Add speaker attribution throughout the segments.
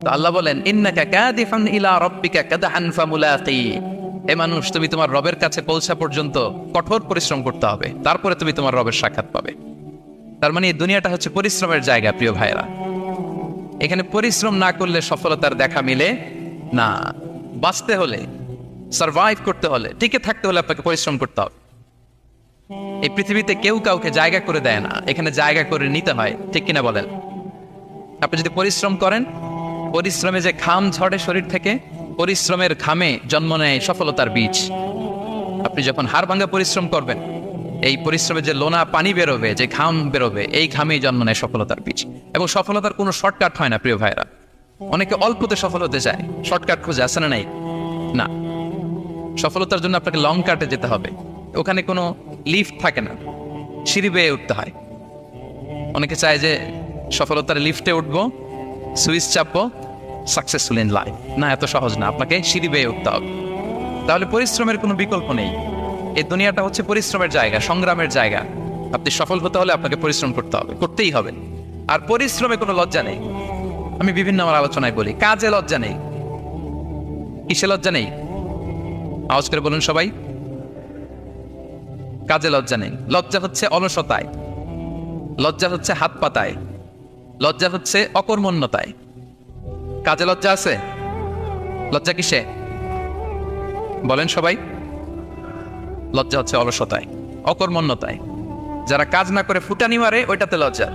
Speaker 1: তো আল্লাহ বলেন ইন্নাকা কাদিফান ইলা রাব্বিকা কাদহান ফামুলাকি। হে মানুষ, তুমি তোমার রবের কাছে পৌঁছা পর্যন্ত কঠোর পরিশ্রম করতে হবে, তারপরে তুমি তোমার রবের সাক্ষাৎ পাবে। তার মানে এই দুনিয়াটা হচ্ছে পরিশ্রমের জায়গা। প্রিয় ভাইরা, এখানে পরিশ্রম না করলে সফলতার দেখা মিলে না। বাঁচতে হলে, সারভাইভ করতে হলে, টিকে থাকতে হলে আপনাকে পরিশ্রম করতে হবে। এই পৃথিবীতে কেউ কাউকে জায়গা করে দেয় না, এখানে জায়গা করে নিতে হয়। ঠিক কিনা বলেন? আপনি যদি পরিশ্রম করেন, পরিশ্রমে যে ঘাম ঝরে শরীর থেকে, পরিশ্রমের ঘামে জন্ম নেয় সফলতার বীজ। আপনি যখন হাড় ভাঙা পরিশ্রম করবেন, এই পরিশ্রমে যে লোনা পানি বেরোবে, যে ঘাম বেরোবে, এই ঘামেই জন্ম নেয় সফলতার বীজ। এবং সফলতার কোনো শর্টকাট হয় না প্রিয় ভাইরা। অনেকে অল্পতে সফল হতে চায়, শর্টকাট খুঁজে, আসে না নাই? না, সফলতার জন্য আপনাকে লং কাটে যেতে হবে। ওখানে কোনো লিফট থাকে না, সিঁড়ি বেয়ে উঠতে হয়। অনেকে চায় যে সফলতার লিফটে উঠবো, সুইচ চাপবো, সাকসেসফুল ইন লাইফ। না, এত সহজ না, আপনাকে সিঁড়ি বেয়ে উঠতে হবে। তাহলে পরিশ্রমের কোনো বিকল্প নেই। এই দুনিয়াটা হচ্ছে পরিশ্রমের জায়গা, সংগ্রামের জায়গা। আপনি সফল হতে হলে আপনাকে পরিশ্রম করতে হবে, করতেই হবে। আর পরিশ্রমে কোনো লজ্জা নেই। আমি বিভিন্ন আমার আলোচনায় বলি, কাজে লজ্জা নেই। কিসে লজ্জা নেই? আওয়াজ করে বলুন সবাই। কাজে লজ্জা নেই। লজ্জা হচ্ছে অলসতায়, লজ্জা হচ্ছে হাত পাতায়, লজ্জা হচ্ছে অকর্মণ্যতায়। কাজে লজ্জা আছে? লজ্জা কিসে বলেন সবাই? লজ্জা হচ্ছে অলসতায়, অকর্মণ্যতায়। যারা কাজ না করে ফুটানি মারে, ওইটাতে লজ্জা।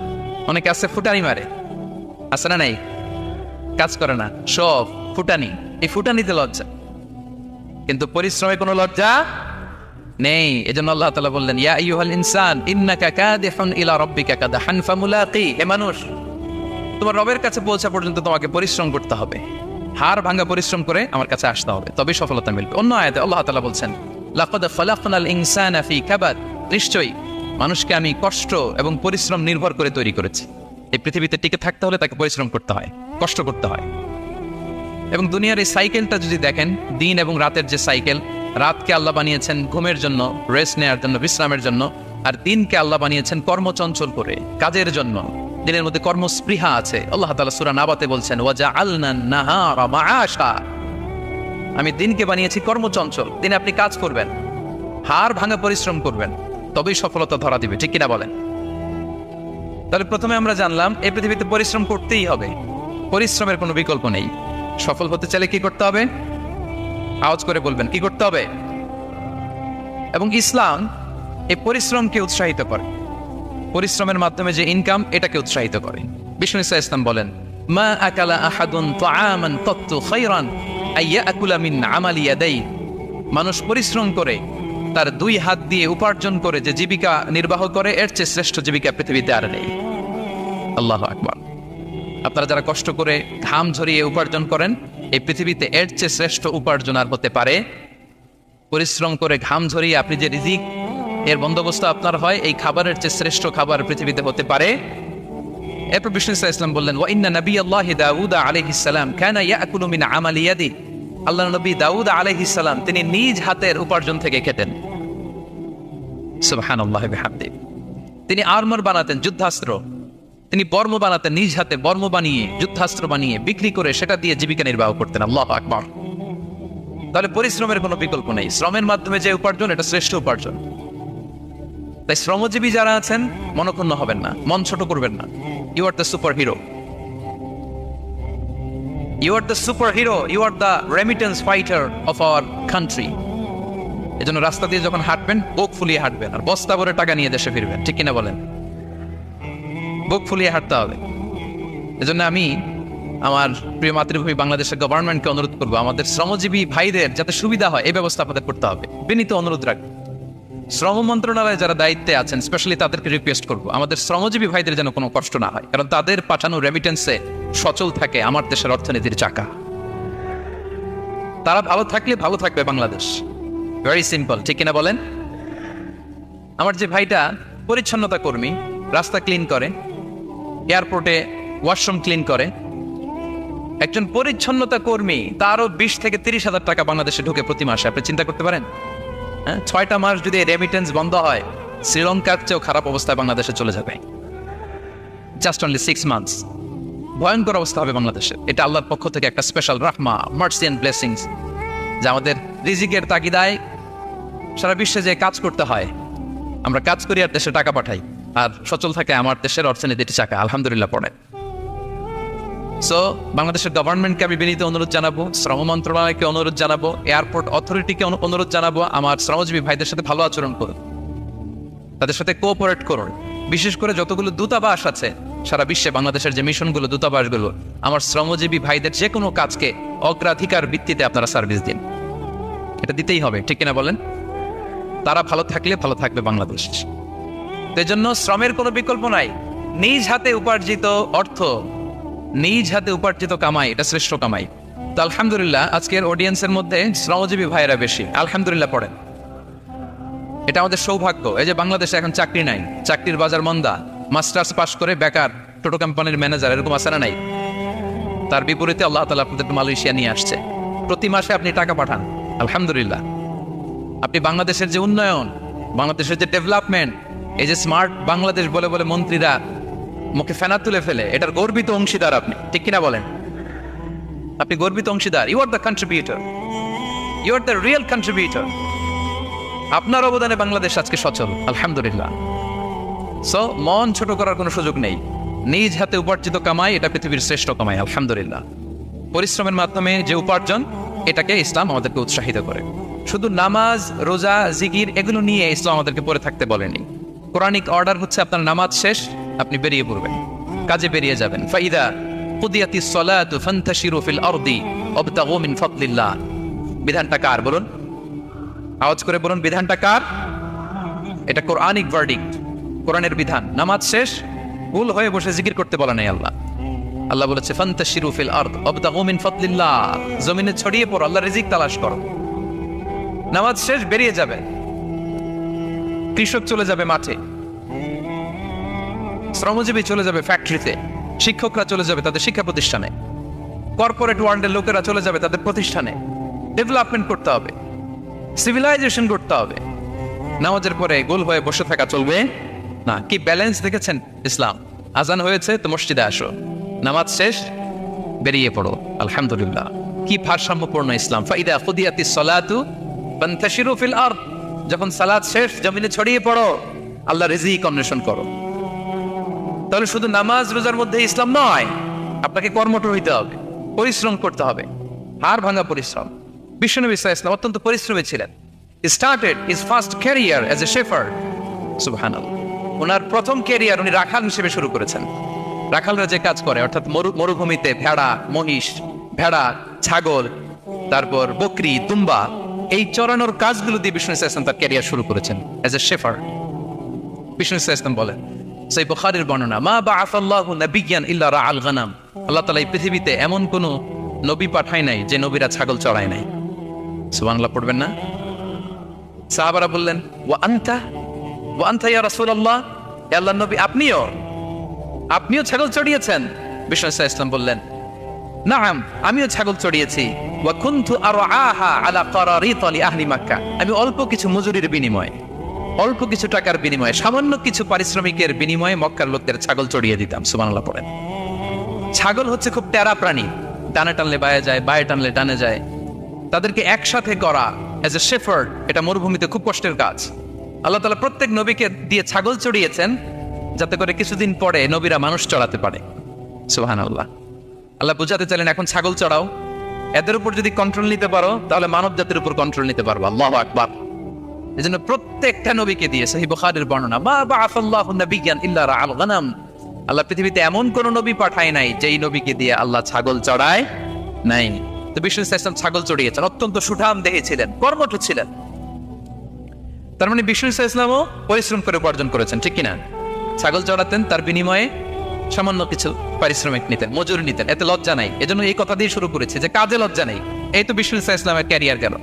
Speaker 1: অনেকে আছে ফুটানি মারে, আছে না নাই? কাজ করে না, সব ফুটানি। এই ফুটানিতে লজ্জা, কিন্তু পরিশ্রমে কোনো লজ্জা নেই। এজন্য আল্লাহ তাআলা বললেন ইয়া আইয়ুহাল ইনসান ইন্নাকা কাদিহুন ইলা রাব্বিকা কাদহান ফামুলাকি। হে মানুষ, তোমার রবের কাছে পৌঁছা পর্যন্ত তোমাকে পরিশ্রম করতে হবে। হাড় ভাঙা পরিশ্রম করে আমার কাছে আসতে হবে, তবেই সফলতা মিলবে। অন্য আয়াতে আল্লাহ তাআলা বলছেন লাকাদ খালাকনাল ইনসানা ফি কাবাদ। নিশ্চয়ই মানুষকে আমি কষ্ট এবং পরিশ্রম নির্ভর করে তৈরি করেছি। এই পৃথিবীতে টিকে থাকতে হলে তাকে পরিশ্রম করতে হয়, কষ্ট করতে হয়। এবং দুনিয়ার এই সাইকেলটা যদি দেখেন, দিন এবং রাতের যে সাইকেল, রাতকে আল্লাহ বানিয়েছেন ঘুমের জন্য, রেস্ট নেওয়ার জন্য, বিশ্রামের জন্য। আর দিনকে আল্লাহ বানিয়েছেন কর্মচঞ্চল করে, কাজের জন্য। দিনের মধ্যে কর্মস্পৃহা আছে। আল্লাহ তাআলা সূরা নাবাতে বলছেন ওয়াজআলনান নাহারা মাআশা। আমি দিনকে বানিয়েছি কর্মচঞ্চল। দিনে আপনি কাজ করবেন, হাড় ভাঙা পরিশ্রম করবেন, তবেই সফলতা ধরা দিবে। ঠিক কিনা বলেন? তাহলে প্রথমে আমরা জানলাম এই পৃথিবীতে পরিশ্রম করতেই হবে, পরিশ্রমের কোনো বিকল্প নেই। সফল হতে চাইলে কি করতে হবে? আওয়াজ করে বলবেন, কি করতে হবে? এবং ইসলাম এই পরিশ্রমকে উৎসাহিত করে। পরিশ্রমের মাধ্যমে যে ইনকাম, এটাকে উৎসাহিত করে। বিষ্ণু ঈসা ইসলাম বলেন মা আকালা আহাদুন তাআমান কাত্তু খায়রান আইয়াকুলা মিন আমালি ইয়াদাই। মানুষ পরিশ্রম করে, তার দুই হাত দিয়ে উপার্জন করে যে জীবিকা নির্বাহ করে, এর চেয়ে শ্রেষ্ঠ জীবিকা পৃথিবীতে আর নেই। আল্লাহু আকবার। আপনারা যারা কষ্ট করে ঘাম ঝরিয়ে উপার্জন করেন, এই পৃথিবীতে এর চেয়ে শ্রেষ্ঠ উপার্জন আর হতে পারে? পরিশ্রম করে ঘাম ঝরিয়ে আপনি যে রিজিক এর বন্দোবস্ত আপনার হয়, এই খাবারের চেয়ে শ্রেষ্ঠ খাবার পৃথিবীতে হতে পারে? এরপর বিষ্ণু ঈসা ইসলাম বললেন ওয়া ইন্না নাবিয়াল্লাহি দাউদ আলাইহিস সালাম কানা ইয়াকুলু মিন আমালি ইয়াদি। আল্লাহর নবী দাউদ আলাইহিস সালাম তিনি নিজ হাতের উপার্জন থেকে খেতেন। সুবহানাল্লাহি বিহামদি। তিনি আর্মার বানাতেন, যুদ্ধাস্ত্র। তিনি বর্ম বানাতেন, নিজ হাতে বর্ম বানিয়ে, যুদ্ধাস্ত্র বানিয়ে বিক্রি করে সেটা দিয়ে জীবিকা নির্বাহ করতেন। আল্লাহু আকবার। তাহলে পরিশ্রমের কোনো বিকল্প নেই। শ্রমের মাধ্যমে যে উপার্জন, এটা শ্রেষ্ঠ উপার্জন। তাই শ্রমজীবী যারা আছেন, মনক্ষুণ্ণ হবেন না, মন ছোট করবেন না। You are the super hero, you are the super hero, you are the remittance fighter of our country. এজন্য রাস্তা দিয়ে যখন হাঁটবেন, বুক ফুলিয়ে হাঁটবেন, আর বস্তা ভরে টাকা নিয়ে দেশে ফিরবেন। ঠিক কিনা বলেন? বুক ফুলিয়ে হাঁটতে হবে। এজন্য আমি আমার প্রিয় মাতৃভূমি বাংলাদেশের গভর্নমেন্টকে অনুরোধ করবো, আমাদের শ্রমজীবী ভাইদের যাতে সুবিধা হয়, এই ব্যবস্থা আপনাদের করতে হবে। বিনীত অনুরোধ রাখবো। শ্রম মন্ত্রণালয়ে যারা দায়িত্বে আছেন, স্পেশালি তাদেরকে রিকোয়েস্ট করবো, আমাদের শ্রমজীবী ভাইদের যেন কোনো কষ্ট না হয়। কারণ তাদের পাঠানো রেমিটেন্সে সচল থাকে আমার দেশের অর্থনীতির চাকা। তারা ভালো থাকলে ভালো থাকবে বাংলাদেশ। Very simple. ঠিক কিনা বলেন? আমার যে ভাইটা পরিচ্ছন্নতা কর্মী, রাস্তা ক্লিন করে, এয়ারপোর্টে ওয়াশরুম ক্লিন করে, একজন পরিচ্ছন্নতা কর্মী, তারও 20 থেকে 30 হাজার টাকা বাংলাদেশে ঢুকে প্রতি মাসে। আপনি চিন্তা করতে পারেন? 6টা মাস যদি রেমিটেন্স বন্ধ হয়, শ্রীলঙ্কার চেয়েও খারাপ অবস্থায় বাংলাদেশে চলে যাবে। Just only 6 months. ভয়ঙ্কর অবস্থা হবে বাংলাদেশে। এটা আল্লাহর পক্ষ থেকে একটা স্পেশাল রাহমা, মার্সি এন্ড ব্লেসিংস, যে আমাদের রিজিকের তাগিদায় সারা বিশ্বে যে কাজ করতে হয়, আমরা কাজ করি আর দেশে টাকা পাঠাই, আর সচল থাকে আমার দেশের অর্থনীতির চাকা, আলহামদুলিল্লাহ পড়ে। সো বাংলাদেশের গভর্নমেন্টকে আমি বিনীত অনুরোধ জানাবো, শ্রম মন্ত্রণালয়কে অনুরোধ জানাবো, এয়ারপোর্ট অথরিটিকে অনুরোধ জানাবো, আমার শ্রমজীবী ভাইদের সাথে ভালো আচরণ করুন, তাদের সাথে কোঅপারেট করুন। বিশেষ করে যতগুলো দূতাবাস আছে সারা বিশ্বে, বাংলাদেশের যে মিশনগুলো, দূতাবাসগুলো, আমার শ্রমজীবী ভাইদের যে কোনো কাজকে অগ্রাধিকার ভিত্তিতে আপনারা সার্ভিস দিন। এটা দিতেই হবে, ঠিক কিনা বলেন? তারা ভালো থাকলে ভালো থাকবে বাংলাদেশ। এই জন্য শ্রমের কোনো বিকল্প নাই। নিজ হাতে উপার্জিত অর্থ, নিজ হাতে উপার্জিত কামাই, এটা শ্রেষ্ঠ কামাই। তো আলহামদুলিল্লাহ আজকের অডিয়েন্সের মধ্যে শ্রমজীবী ভাইয়েরা বেশি, আলহামদুলিল্লাহ পড়েন। এটা আমাদের সৌভাগ্য। এই যে বাংলাদেশে এখন চাকরি নাই, চাকরির বাজার মন্দা, মাস্টার্স পাস করে বেকার টোটো কোম্পানির ম্যানেজার, এরকম আছে না নাই? তার বিপরীতে আল্লাহ তাআলা আপনাদেরকে মালয়েশিয়া নিয়ে আসছে, প্রতি মাসে আপনি টাকা পাঠান, আলহামদুলিল্লাহ। আপনি বাংলাদেশের যে উন্নয়ন, বাংলাদেশের যে ডেভেলপমেন্ট, এই যে স্মার্ট বাংলাদেশ বলে বলে মন্ত্রীরা মুখে ফেনা তুলে ফেলে, এটার গর্বিত অংশীদার আপনি, ঠিক কিনা বলেন? আপনি গর্বিত অংশীদার। You are the contributor, you are the real contributor. আপনার অবদানে বাংলাদেশ আজকে সচল, আলহামদুলিল্লাহ। সো মন ছোট করার কোনো সুযোগ নেই। নিজ হাতে উপার্জিত কামাই, এটা পৃথিবীর শ্রেষ্ঠ কামাই, আলহামদুলিল্লাহ। পরিশ্রমের মাধ্যমে যে উপার্জন, এটাকে ইসলাম আমাদেরকে উৎসাহিত করে। শুধু নামাজ, রোজা, জিকির এগুলো নিয়ে ইসলাম আমাদেরকে পড়ে থাকতে বলেনি। কোরআনিক অর্ডার হচ্ছে আপনার নামাজ শেষ, আপনি বেরিয়ে পড়বেন, কাজে বেরিয়ে যাবেন। ফাইদা কুদিয়াতিস সালাতু ফান্তাশিরু ফিল আরদি ওয়াবতাগু মিন ফাদলিল্লাহ। বিধানটা কার বলুন? আওয়াজ করে বলুন, বিধানটা কার? এটা কোরআনিক ভার্ডিক্ট, কোরআনের বিধান। নামাজ শেষ, ভুল হয়ে বসে জিকির করতে বলা নাই আল্লাহ। আল্লাহ বলেছে ফান্তাশিরু ফিল আরদ ওয়াবতাগু মিন ফাদলিল্লাহ, জমিনে ছড়িয়ে পড়ো, আল্লাহর রিজিক তালাশ করো। নামাজ শেষ, বেরিয়ে যাবে। কৃষক চলে যাবে মাঠে, শ্রমজীবী চলে যাবে ফ্যাক্টরিতে, শিক্ষকরা চলে যাবে তাদের শিক্ষা প্রতিষ্ঠানে, কর্পোরেট ওয়ার্ল্ডের লোকেরা চলে যাবে তাদের প্রতিষ্ঠানে। ডেভেলপমেন্ট করতে হবে, সিভিলাইজেশন করতে হবে। নামাজের পরে গোল হয়ে বসে থাকা চলবে না। কি ব্যালেন্স দেখেছেন ইসলাম? আজান হয়েছে তো মসজিদে আসো, নামাজ শেষ বেরিয়ে পড়ো, আলহামদুলিল্লাহ। কি ভারসাম্যপূর্ণ ইসলাম! ফাইদা কুদিয়াতিস সালাতু ফান্তাশিরু ফিল আরদ, যখন সালাত শেষ জমিনে ছড়িয়ে পড়ো, আল্লাহ রিজিক অন্বেষণ করো। তাহলে শুধু নামাজ রোজার মধ্যে ইসলাম নয়, আপনাকে কর্মঠ হইতে হবে, পরিশ্রম করতে হবে, হাড় ভাঙা পরিশ্রম। বিশ্বনবী সাল্লাল্লাহু আলাইহি ওয়াসাল্লাম অত্যন্ত পরিশ্রমী ছিলেন। He started his first career as a shepherd, সুবহানাল্লাহ। ওনার প্রথম ক্যারিয়ার উনি রাখাল হিসেবে শুরু করেছেন। রাখালরা যে কাজ করে, অর্থাৎ মরুভূমিতে ভেড়া, মহিষ, ভেড়া, ছাগল, তারপর বকরি, দুম্বা, এই চরানোর কাজগুলো দিয়ে বিষ্ণু ইসলাম তার ক্যারিয়ার শুরু করেছেন as a shepherd. Vishnu Islam বলেন, সেই বুখারীর বর্ণনা, মা বাআসাল্লাহু নাবিয়্যান ইল্লা রাআল গানাম, আল্লাহ তাআলা এই পৃথিবীতে এমন কোন নবী পাঠায় নাই যে নবীরা ছাগল চড়ায় নাই। সুবহানাল্লাহ পড়বেন না? সাহাবারা বললেন, ওয়া আনতা ইয়া রাসূলুল্লাহ, হে আল্লাহর নবী, আপনিও ছাগল চড়িয়েছেন? বিষ্ণু ইসলাম বললেন, নাআম, আমিও ছাগল চড়িয়েছি। ওয়া কুনতু আরআহা আলা কারারিত লি আহলি মক্কা, আমি অল্প কিছু মজুরির বিনিময়ে, অল্প কিছু টাকার বিনিময়ে, সামান্য কিছু পারিশ্রমিকের বিনিময়ে মক্কার লোকদের ছাগল চড়িয়ে দিতাম। সুবহানাল্লাহ পড়েন। ছাগল হচ্ছে খুব টেরা প্রাণী, ডানে টানলে বায়ে যায়, বায়ে টানলে ডানে যায়। তাদেরকে একসাথে করা এজ এ শেফার্ড, এটা মরুভূমিতে খুব কষ্টের কাজ। আল্লাহ তাআলা প্রত্যেক নবীকে দিয়ে ছাগল চড়িয়েছেন, যাতে করে কিছুদিন পরে নবীরা মানুষ চড়াতে পারে। সুবহানাল্লাহ। আল্লাহ বুঝাতে চাইলেন, এখন ছাগল চড়াও, এদের উপর যদি কন্ট্রোল নিতে পারো তাহলে মানব জাতির উপর কন্ট্রোল নিতে পারবো। আল্লাহু আকবার। এজন্য প্রত্যেকটা নবীকে দিয়ে, সহিহ বুখারীর বর্ণনা, মা বাআসাল্লাহু নাবিয়্যান ইল্লা রাআল গানাম, আল্লাহ পৃথিবীতে এমন কোন নবী পাঠায় নাই যেই নবীকে দিয়ে আল্লাহ ছাগল চড়ায় নাই। তো বিষ্ণু ইসলাম ছাগল চড়িয়েছেন, অত্যন্ত সুঠাম দেহে ছিলেন, কর্মঠ ছিলেন। তার মানে বিষ্ণু ইসলামও পরিশ্রম করে উপার্জন করেছেন, ঠিক কিনা? ছাগল চড়াতেন, তার বিনিময়ে সামান্য কিছু পারিশ্রমিক নিতেন, মজুরি নিতেন, এতে লজ্জা নাই। এজন্য এই কথা দিয়ে শুরু করেছে যে কাজে লজ্জা নেই। এই তো বিষ্ণু ইসলামের ক্যারিয়ার গেল।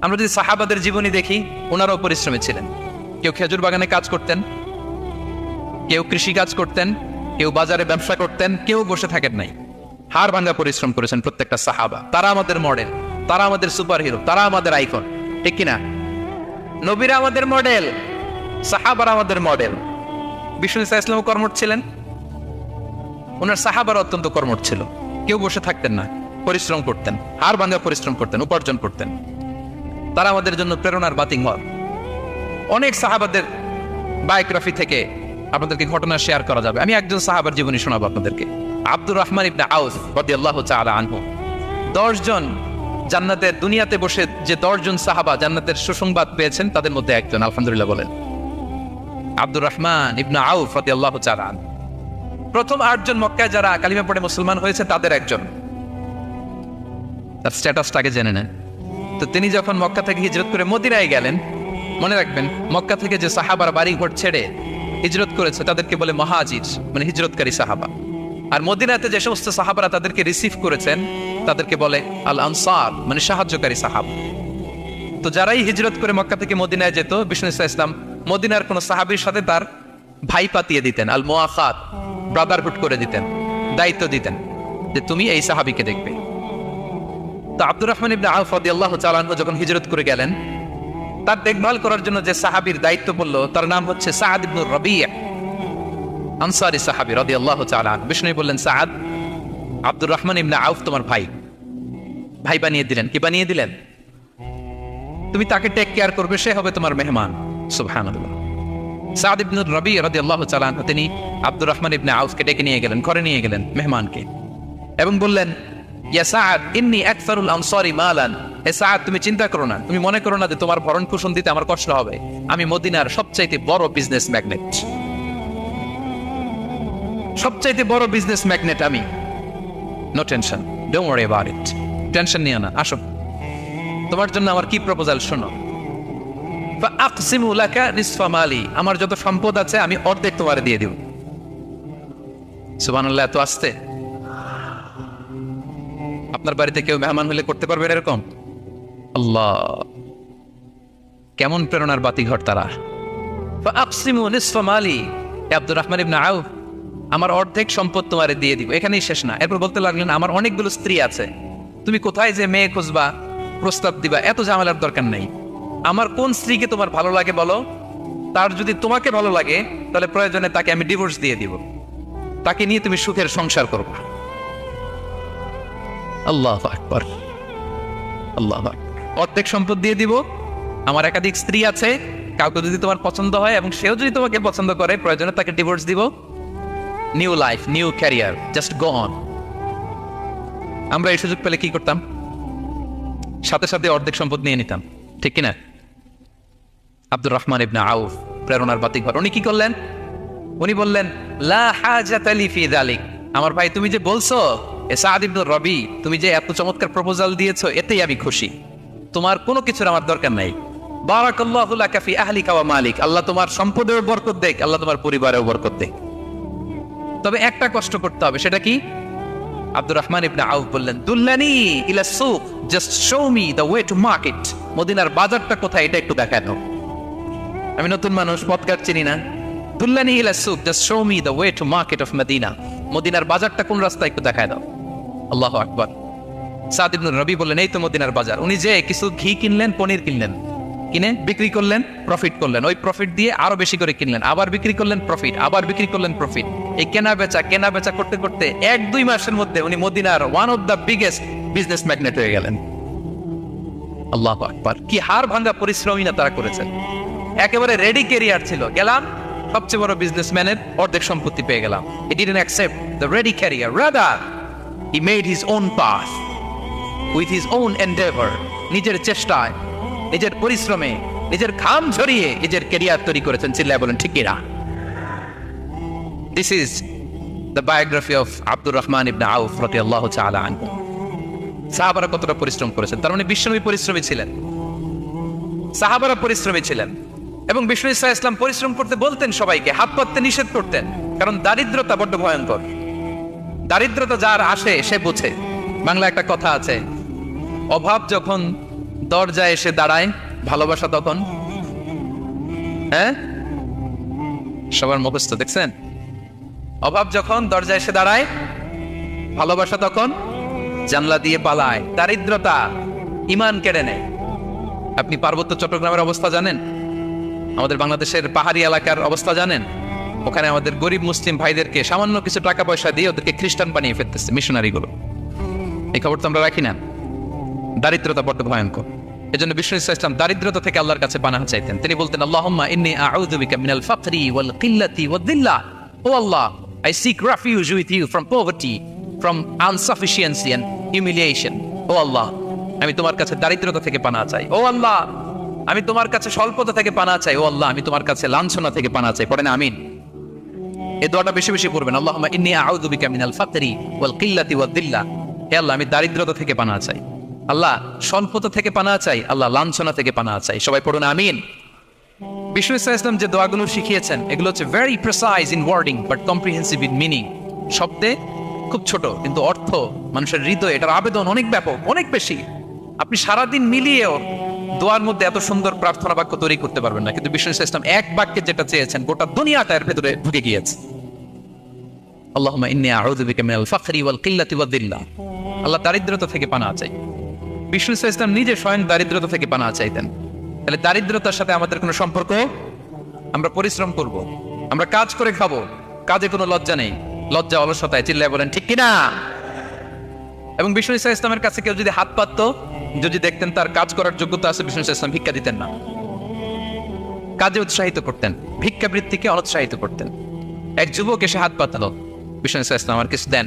Speaker 1: আমরা যদি সাহাবাদের জীবনী দেখি, ওনারাও পরিশ্রমী ছিলেন। কেউ খেজুর বাগানে কাজ করতেন, কেউ কৃষি কাজ করতেন, কেউ বাজারে ব্যবসা করতেন, কেউ বসে থাকেন নাই। হাড় ভাঙা পরিশ্রম করেছেন প্রত্যেকটা সাহাবা। তারা আমাদের মডেল, তারা আমাদের সুপার হিরো, তারা আমাদের আইকন, ঠিক কিনা? নবীরা আমাদের মডেল, সাহাবারা আমাদের মডেল। বিষ্ণু ইসলাম কর্মঠ ছিলেন। ওনার সাহাবারা অত্যন্ত কর্মঠ ছিল, কেউ বসে থাকতেন না, পরিশ্রম করতেন, হাড় ভাঙা পরিশ্রম করতেন, উপার্জন করতেন। তারা আমাদের জন্য প্রেরণার বাতি ঘর। অনেক সাহাবাদের বায়োগ্রাফি থেকে আপনাদেরকে ঘটনা শেয়ার করা যাবে। আমি একজন সাহাবার জীবনী শোনাবো আপনাদেরকে। আব্দুর রহমান ইবনে আউফ রাদিয়াল্লাহু তাআলা আনহু, 10 জন জান্নাতের দুনিয়াতে বসে যে 10 জন সাহাবা জান্নাতের সুসংবাদ পেয়েছেন তাদের মধ্যে একজন, আলহামদুলিল্লাহ বলেন। আব্দুর রহমান ইবনে আউফ রাদিয়াল্লাহু তাআলা আনহু প্রথম 8 জন মক্কায় যারা কালিমা পড়ে মুসলমান হয়েছে তাদের একজন। তার স্ট্যাটাসটাকে জেনে নেন। তো তিনি যখন মক্কা থেকে হিজরত করে মদিনায় গেলেন, মনে রাখবেন মক্কা থেকে যে সাহাবারা বাড়ি ঘর ছেড়ে হিজরত করেছে তাদেরকে বলে মহাজির, মানে হিজরতকারী সাহাবা। আর মদিনাতে যে সমস্ত সাহাবারা তাদেরকে রিসিভ করেছেন তাদেরকে বলে আল আনসার, মানে সাহায্যকারী সাহাবা। তো যারাই হিজরত করে মক্কা থেকে মদিনায় যেত, বিষ্ণু ইসলাম মদিনার কোন সাহাবীর সাথে তার ভাই পাতিয়ে দিতেন, আল মুআখাত, ব্রাদারহুড করে দিতেন, দায়িত্ব দিতেন যে তুমি এই সাহাবীকে দেখবে। তো আব্দুর রহমান ইবনে আউফ রাদিয়াল্লাহু তাআলা আনহু যখন হিজরত করে গেলেন, তার দেখভাল করার জন্য যে সাহাবীর দায়িত্ব পড়লো তার নাম হচ্ছে সাআদ ইবনে রাবি', আনসারী সাহাবী রাদিয়াল্লাহু তাআলা আনহু। বিষ্ণু বললেন, সাআদ, আব্দুর রহমান ইবনে আউফ তোমার ভাই, ভাই বানিয়ে দিলেন। কি বানিয়ে দিলেন? তুমি তাকে টেক কেয়ার করবে, সে হবে তোমার মেহমান। সুবহানাল্লাহ। সাআদ ইবনে রাবি' রাদিয়াল্লাহু তাআলা আনহু তিনি আব্দুর রহমান ইবনে আউফকে ডেকে নিয়ে গেলেন, ঘরে নিয়ে গেলেন মেহমানকে, এবং বললেন, ইয়া সাআদ ইন্নী আকসারুল আনসারি মালান। হে সাআদ, তুমি চিন্তা করো না, তুমি মনে করো না যে তোমার ভরণ পোষণ দিতে আমার কষ্ট হবে। আমি মদিনার সবচাইতে বড় বিজনেস ম্যাগনেট, সবচাইতে বড় বিজনেস ম্যাগনেট আমি। No tension, don't worry about it. Tension নিও না, আসো তোমার জন্য আমার কি প্রপোজাল শোনো। ফাআকসিমু লাকা নিসফা মালি, আমার যত সম্পদ আছে আমি অর্ধেক তোমারে দিয়ে দেব। সুবহানাল্লাহ, এত আসতে আপনার বাড়িতে কেউ মেহমান হলে করতে পারবে এরকম? আল্লাহ, কেমন প্রেরণার বাতিঘর তারা। ফাআকসিমু নিসফা মালি, আব্দুর রহমান ইবনে আউফ, আমার অর্ধেক সম্পদ তোমারে দিয়ে দিব। এখানেই শেষ না, এরপর বলতে লাগলেন, আমার অনেকগুলো স্ত্রী আছে, তুমি কোথায় যে মেয়ে খুঁজবা, প্রস্তাব দিবা, এত ঝামেলার দরকার নেই। আমার কোন স্ত্রীকে তোমার ভালো লাগে বলো, তার যদি তোমাকে ভালো লাগে তাহলে প্রয়োজনে তাকে আমি ডিভোর্স দিয়ে দিব, তাকে নিয়ে তুমি সুখের সংসার করবা। আল্লাহু আকবার, আল্লাহু আকবার। অর্ধেক সম্পদ দিয়ে দিব, আমার একাধিক স্ত্রী আছে, কাউকে যদি তোমার পছন্দ হয় এবং সেও যদি তোমাকে পছন্দ করে, প্রয়োজনে তাকে ডিভোর্স দিব। New life, new career, just go on. আমরা এই সুযোগ পেলে কি করতাম? সাথে সাথে অর্ধেক সম্পদ নিয়ে নিতাম, ঠিক কিনা? আব্দুর রহমান ইবনে আউফ প্রেরণার বাতিঘর। উনি কি করলেন? উনি বললেন, লা হাজাতা লি ফি যালিক। আমার ভাই, তুমি যে বলছো, এ সাআদ ইবনে রাবি, তুমি যে এত চমৎকার প্রপোজাল দিয়েছো, এতেই আমি খুশি। তোমার কোনো কিছুর আমার দরকার নাই। বারাকাল্লাহু লাকা ফি আহলিকা ওয়া মালিক, আল্লাহ তোমার সম্পদেও বরকত দেখ, আল্লাহ তোমার পরিবারেও বরকত দেখ। তবে একটা কষ্ট করতে হবে, সেটা কি? আব্দুর রহমান ইবনে আউফ বললেন, দুল্লানি ইলা সুক, just show me the way to market. মদিনার বাজারটা কোথায় এটা একটু দেখায় দাও। আমি নতুন মানুষ, পথঘাট চিনি না। দুল্লানি ইলা সুক, just show me the way to market of Medina. মদিনার বাজারটা কোন রাস্তায় একটু দেখায় দাও। আল্লাহু আকবার। সাদ ইবনে রাবি বললেন, এই তো মদিনার বাজার। উনি যে কিছু ঘি কিনলেন, পনির কিনলেন, কিনে বিক্রি করলেন, প্রফিট করলেন। ওই প্রফিট দিয়ে আরো বেশি করে কিনলেন, আবার বিক্রি করলেন, প্রফিট, আবার বিক্রি করলেন, প্রফিট। এই কেনা বেচা করতে করতে 1-2 মাসের মধ্যে উনি মদিনার one of the biggest business magnate হয়ে গেলেন। আল্লাহু আকবার। কি হাড় ভাঙা পরিশ্রমী না তারা করেছেন। একেবারে রেডি ক্যারিয়ার ছিল, গেলাম সবচেয়ে বড় বিজনেসম্যানের অর্ধেক সম্পত্তি পেয়ে গেলাম। He didn't accept the ready career, rather he made his own path with his own endeavor. নিজের চেষ্টায়, নিজের পরিশ্রমে, নিজের ঘাম ঝরিয়ে নিজের ক্যারিয়ার তৈরি করেছেন। চিল্লায় বলেন ঠিক কিনা? This is the biography of Abdur Rahman ইবনে আউফ রাদিয়াল্লাহু তাআলা আনহু। সাহাবারা কতটা পরিশ্রম করেছেন, তার মানে বিশ্বনবী পরিশ্রমী ছিলেন, সাহাবারা পরিশ্রমী ছিলেন। এবং বিষ্ণু ইসলাম পরিশ্রম করতে বলতেন সবাইকে, হাত পাততে নিষেধ করতেন, কারণ দারিদ্রতা বড্ড ভয়ঙ্কর। দারিদ্রতা যার আসে সে বোঝে। বাংলা একটা কথা আছে, অভাব যখন দরজায় এসে দাঁড়ায়, ভালোবাসা তখন। হ্যাঁ, সবার মুখস্থ, দেখছেন? অভাব যখন দরজায় এসে দাঁড়ায়, ভালোবাসা তখন জানলা দিয়ে পালায়। দারিদ্রতা ঈমান কেড়ে নেয়। আপনি পার্বত্য চট্টগ্রামের অবস্থা জানেন? আমাদের বাংলাদেশের পাহাড়ি এলাকার অবস্থা জানেন? ওখানে আমাদের গরিব মুসলিম ভাইদেরকে সামান্য কিছু টাকা পয়সা দিয়ে ওদেরকে খ্রিস্টান বানিয়ে ফেলতেছে মিশনারি গুলো। এই খবর তো আমরা রাখি না। দারিদ্রতা বড্ড ভয়ঙ্কর। এজন্য বিষ্ণু ইসলাম দারিদ্রতা থেকে আল্লাহর কাছে পানাহ চাইতেন। তিনি বলতেন, আল্লাহুম্মা ইন্নী আউযু বিকা মিনাল ফাকরি ওয়াল কিল্লাতি ওয়াদ-দিল্লা। ও আল্লাহ, I seek refuge with you from poverty, from insufficiency and humiliation. ও আল্লাহ, আমি তোমার কাছে দারিদ্রতা থেকে পানাহ চাই। ও আল্লাহ, আমি তোমার কাছে স্বল্পতা থেকে পানাহ চাই। ও আল্লাহ, আমি তোমার কাছে লাঞ্ছনা থেকে পানাহ চাই। পড়েন আমিন। এই দোয়াটা বেশি বেশি পড়বেন। আল্লাহুম্মা ইন্নী আউযু বিকা মিনাল ফাকরি ওয়াল কিল্লাতি ওয়াদ-দিল্লা। হে আল্লাহ, আমি দারিদ্রতা থেকে পানাহ চাই। আল্লাহ, স্বল্পতা থেকে পানাহ চাই। আল্লাহ, লাঞ্ছনা থেকে পানাহ চাই। সবাই পড়ুন আমিন। বিষ্ণু ইসলাম যে দোয়াগুলো শিখিয়েছেন এগুলো হচ্ছে very precise in wording but comprehensive in meaning. শব্দে খুব ছোট, কিন্তু অর্থ মানুষের হৃদয়ে এটার আবেদন অনেক ব্যাপক, অনেক বেশি। আপনি সারাদিন মিলিয়েও দোয়ার মধ্যে এত সুন্দর প্রার্থনা বাক্য তৈরি করতে পারবেন না, কিন্তু বিষ্ণু ইসলাম এক বাক্যে যেটা চেয়েছেন গোটা দুনিয়াটা এর ভেতরে ঢুকে গিয়েছে। আল্লাহুম্মা ইন্নী আউযু বিকা মিনাল ফাকরি ওয়াল কিল্লাতি ওয়াদ-দিল্লা। আল্লাহ, দারিদ্রতা থেকে পানাহ চাই। বিষ্ণু ইসলাম নিজে স্বয়ং দারিদ্রতা থেকে পানাহ চাইতেন। তাহলে দারিদ্রতার সাথে আমাদের কোনো সম্পর্ক? আমরা পরিশ্রম করব, আমরা কাজ করে খাবো, কাজে কোনো লজ্জা নেই। লজ্জা অলসতায়, চিল্লায় বলেন ঠিক কিনা? এবং বিষ্ণু ইসলামের কাছে কেউ যদি হাত পাততো, যদি দেখতেন তার কাজ করার যোগ্যতা আছে, বিষ্ণু ইসলাম ভিক্ষা দিতেন না, কাজে উৎসাহিত করতেন, ভিক্ষাবৃত্তিকে অনুৎসাহিত করতেন। এক যুবক এসে হাত পাতালো, বিষ্ণু ইসলাম আমার কিছু দেন।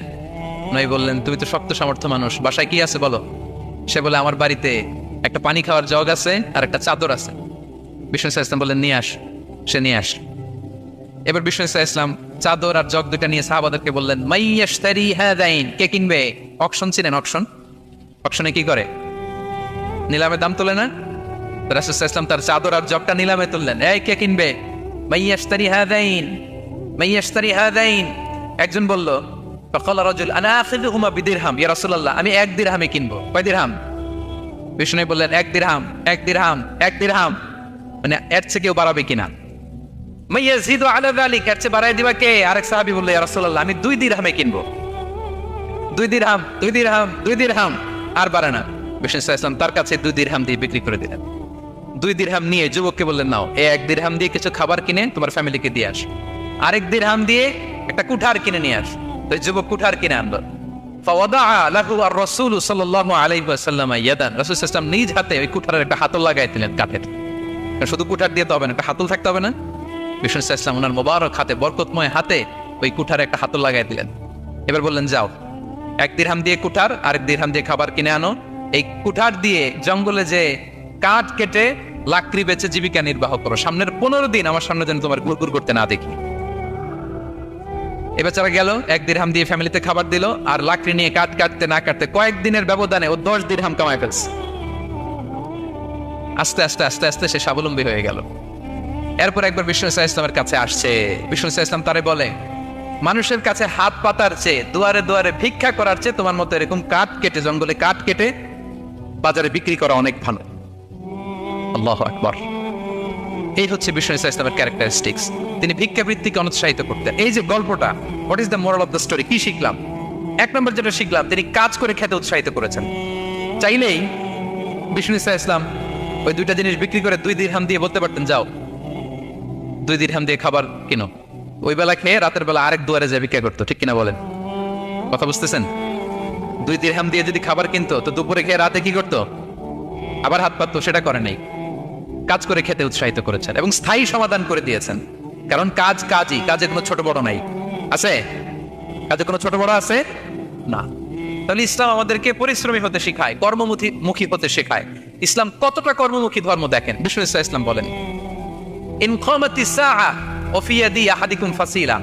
Speaker 1: নই বললেন, তুমি তো শক্ত সামর্থ্য মানুষ, বাসায় কি আছে বলো? সে বলে, আমার বাড়িতে একটা পানি খাওয়ার জগ আছে আর একটা চাদর আছে। বিষ্ণু ইসলাম বললেন, নিয়ে আস। সে নিয়ে আস। এবার বিষ্ণু ইসলাম চাদর আর জগ দুইটা নিয়ে সাহাবাদেরকে বললেন, মাইয়াশতারি হাদাইন, কে কিনবে? অকশন চিনেন? অকশন, অকশনে কি করে? নিলামে দাম তোলে না? রাসূল ইসলাম তার চাদর আর জগটা নিলামে তুললেন। এই কে কিনবে? মাইয়াশতারি হাদাইন, মাইয়াশতারি হাদাইন। একজন বলল, ফাকালা রাজুল আনা আখিযুহুমা বিদিরহাম, ইয়া রাসূলুল্লাহ, আমি 1 দিরহামে কিনবো। কয় দিরহাম? বিষ্ণু বললেন, 1 দিরহাম, 1 দিরহাম, 1 দিরহাম। মানে এর চেয়ে কেউ বাড়াবে কিনা? মাইয়াজিদু আলা যালিক, এর চেয়ে বাড়ায় দিবা কে? আরেক সাহাবী বলল, ইয়া রাসূলুল্লাহ, আমি 2 দিরহামে কিনবো। 2 দিরহাম, 2 দিরহাম, 2 দিরহাম, আর বাড়ে না। বিষ্ণু ইসলাম তার কাছে 2 দিরহাম দিয়ে বিক্রি করে দিলেন। 2 দিরহাম নিয়ে যুবককে বললেন, নাও, এই 1 দিরহাম দিয়ে কিছু খাবার কিনে তোমার ফ্যামিলিকে দিয়ে আস। আরেক দিরহাম দিয়ে একটা কুঠার কিনে নিয়ে আস। তো যুবক কুঠার কিনে আনলো। ফাওয়াদাআ লাহু আর-রাসূল সাল্লাল্লাহু আলাইহি ওয়াসাল্লাম ইয়াদান, রাসূল সাল্লাল্লাহু আলাইহি ওয়াসাল্লাম নিজ হাতে ওই কুঠারের একটা হাতল লাগাই দিলেন কাঠের। শুধু কুঠার দিয়ে তো হবে না, একটা হাতল থাকতে হবে না? বিষ্ণু সাল্লাল্লাহু আলাইহি ওয়াসাল্লাম ওনার মোবারক হাতে, বরকতময় হাতে ওই কুঠারে একটা হাতল লাগাই দিলেন। এবার বললেন, যাও, 1 দিরহাম দিয়ে কুঠার, আরেক দিরহাম দিয়ে খাবার কিনে আনো। এই কুঠার দিয়ে জঙ্গলে যে কাঠ কেটে লাকড়ি বেচে জীবিকা নির্বাহ করো। সামনের 15 দিন আমার সামনে যেন তোমার ঘুরঘুর করতে না দেখি। এ বেচারা গেল, 1 দিরহাম দিয়ে ফ্যামিলিতে খাবার দিল, আর লাকড়ি নিয়ে কাঠ কাটতে না কাটতে কয়েকদিনের ব্যবধানে ও 10 দিরহাম কামায় ফেলছে। আস্তে আস্তে আস্তে আস্তে সে স্বাবলম্বী হয়ে গেল। এরপর একবার বিষ্ণু ইসলামের কাছে আসছে। বিষ্ণু ইসলাম তারে বলে, মানুষের কাছে হাত পাতার চেয়ে, দুয়ারে দুয়ারে ভিক্ষা করার চেয়ে তোমার মতো এরকম কাঠ কেটে, জঙ্গলে কাঠ কেটে বাজারে বিক্রি করা অনেক ভালো। আল্লাহু আকবার। এই হচ্ছে বিষ্ণু ইসলামের ক্যারেক্টারিস্টিক্স। তিনি ভিক্ষাবৃত্তিকে অনুৎসাহিত করতেন। এই যে গল্পটা, what is the moral of the story? কি শিখলাম? 1 নম্বর যেটা শিখলাম, তিনি কাজ করে খেতে উৎসাহিত করেছেন। চাইলেই বিষ্ণু ইসলাম ওই 2টা জিনিস বিক্রি করে 2 দিরহাম দিয়ে বলতে পারতেন, যাও 2 দিরহাম দিয়ে খাবার কিনো। ওই বেলা খেয়ে রাতের বেলা আরেক দুয়ারে যায় ভিক্ষা করতো। ঠিক কিনা বলেন? কথা বুঝতেছেন? 2 দিরহাম দিয়ে যদি খাবার কিনতো, তো দুপুরে খেয়ে রাতে কি করতো? আবার হাত পাততো। সেটা করে নাই। কাজ করে খেতে উৎসাহিত করেছেন এবং স্থায়ী সমাধান করে দিয়েছেন। কারণ কাজ কাজই, কাজে কোনো ছোট বড় নাই। আছে? কাজে কোনো ছোট বড় আছে না। তাহলে ইসলাম আমাদেরকে পরিশ্রমী হতে শেখায়, কর্মমুখী হতে শেখায়। ইসলাম কতটা কর্মমুখী ধর্ম দেখেন। বিষ্ণু ইসলাম বলেন, ইন কামাতিস সাআ ওয়া ফি ইয়াদি আহাদিকুম ফাসিলা,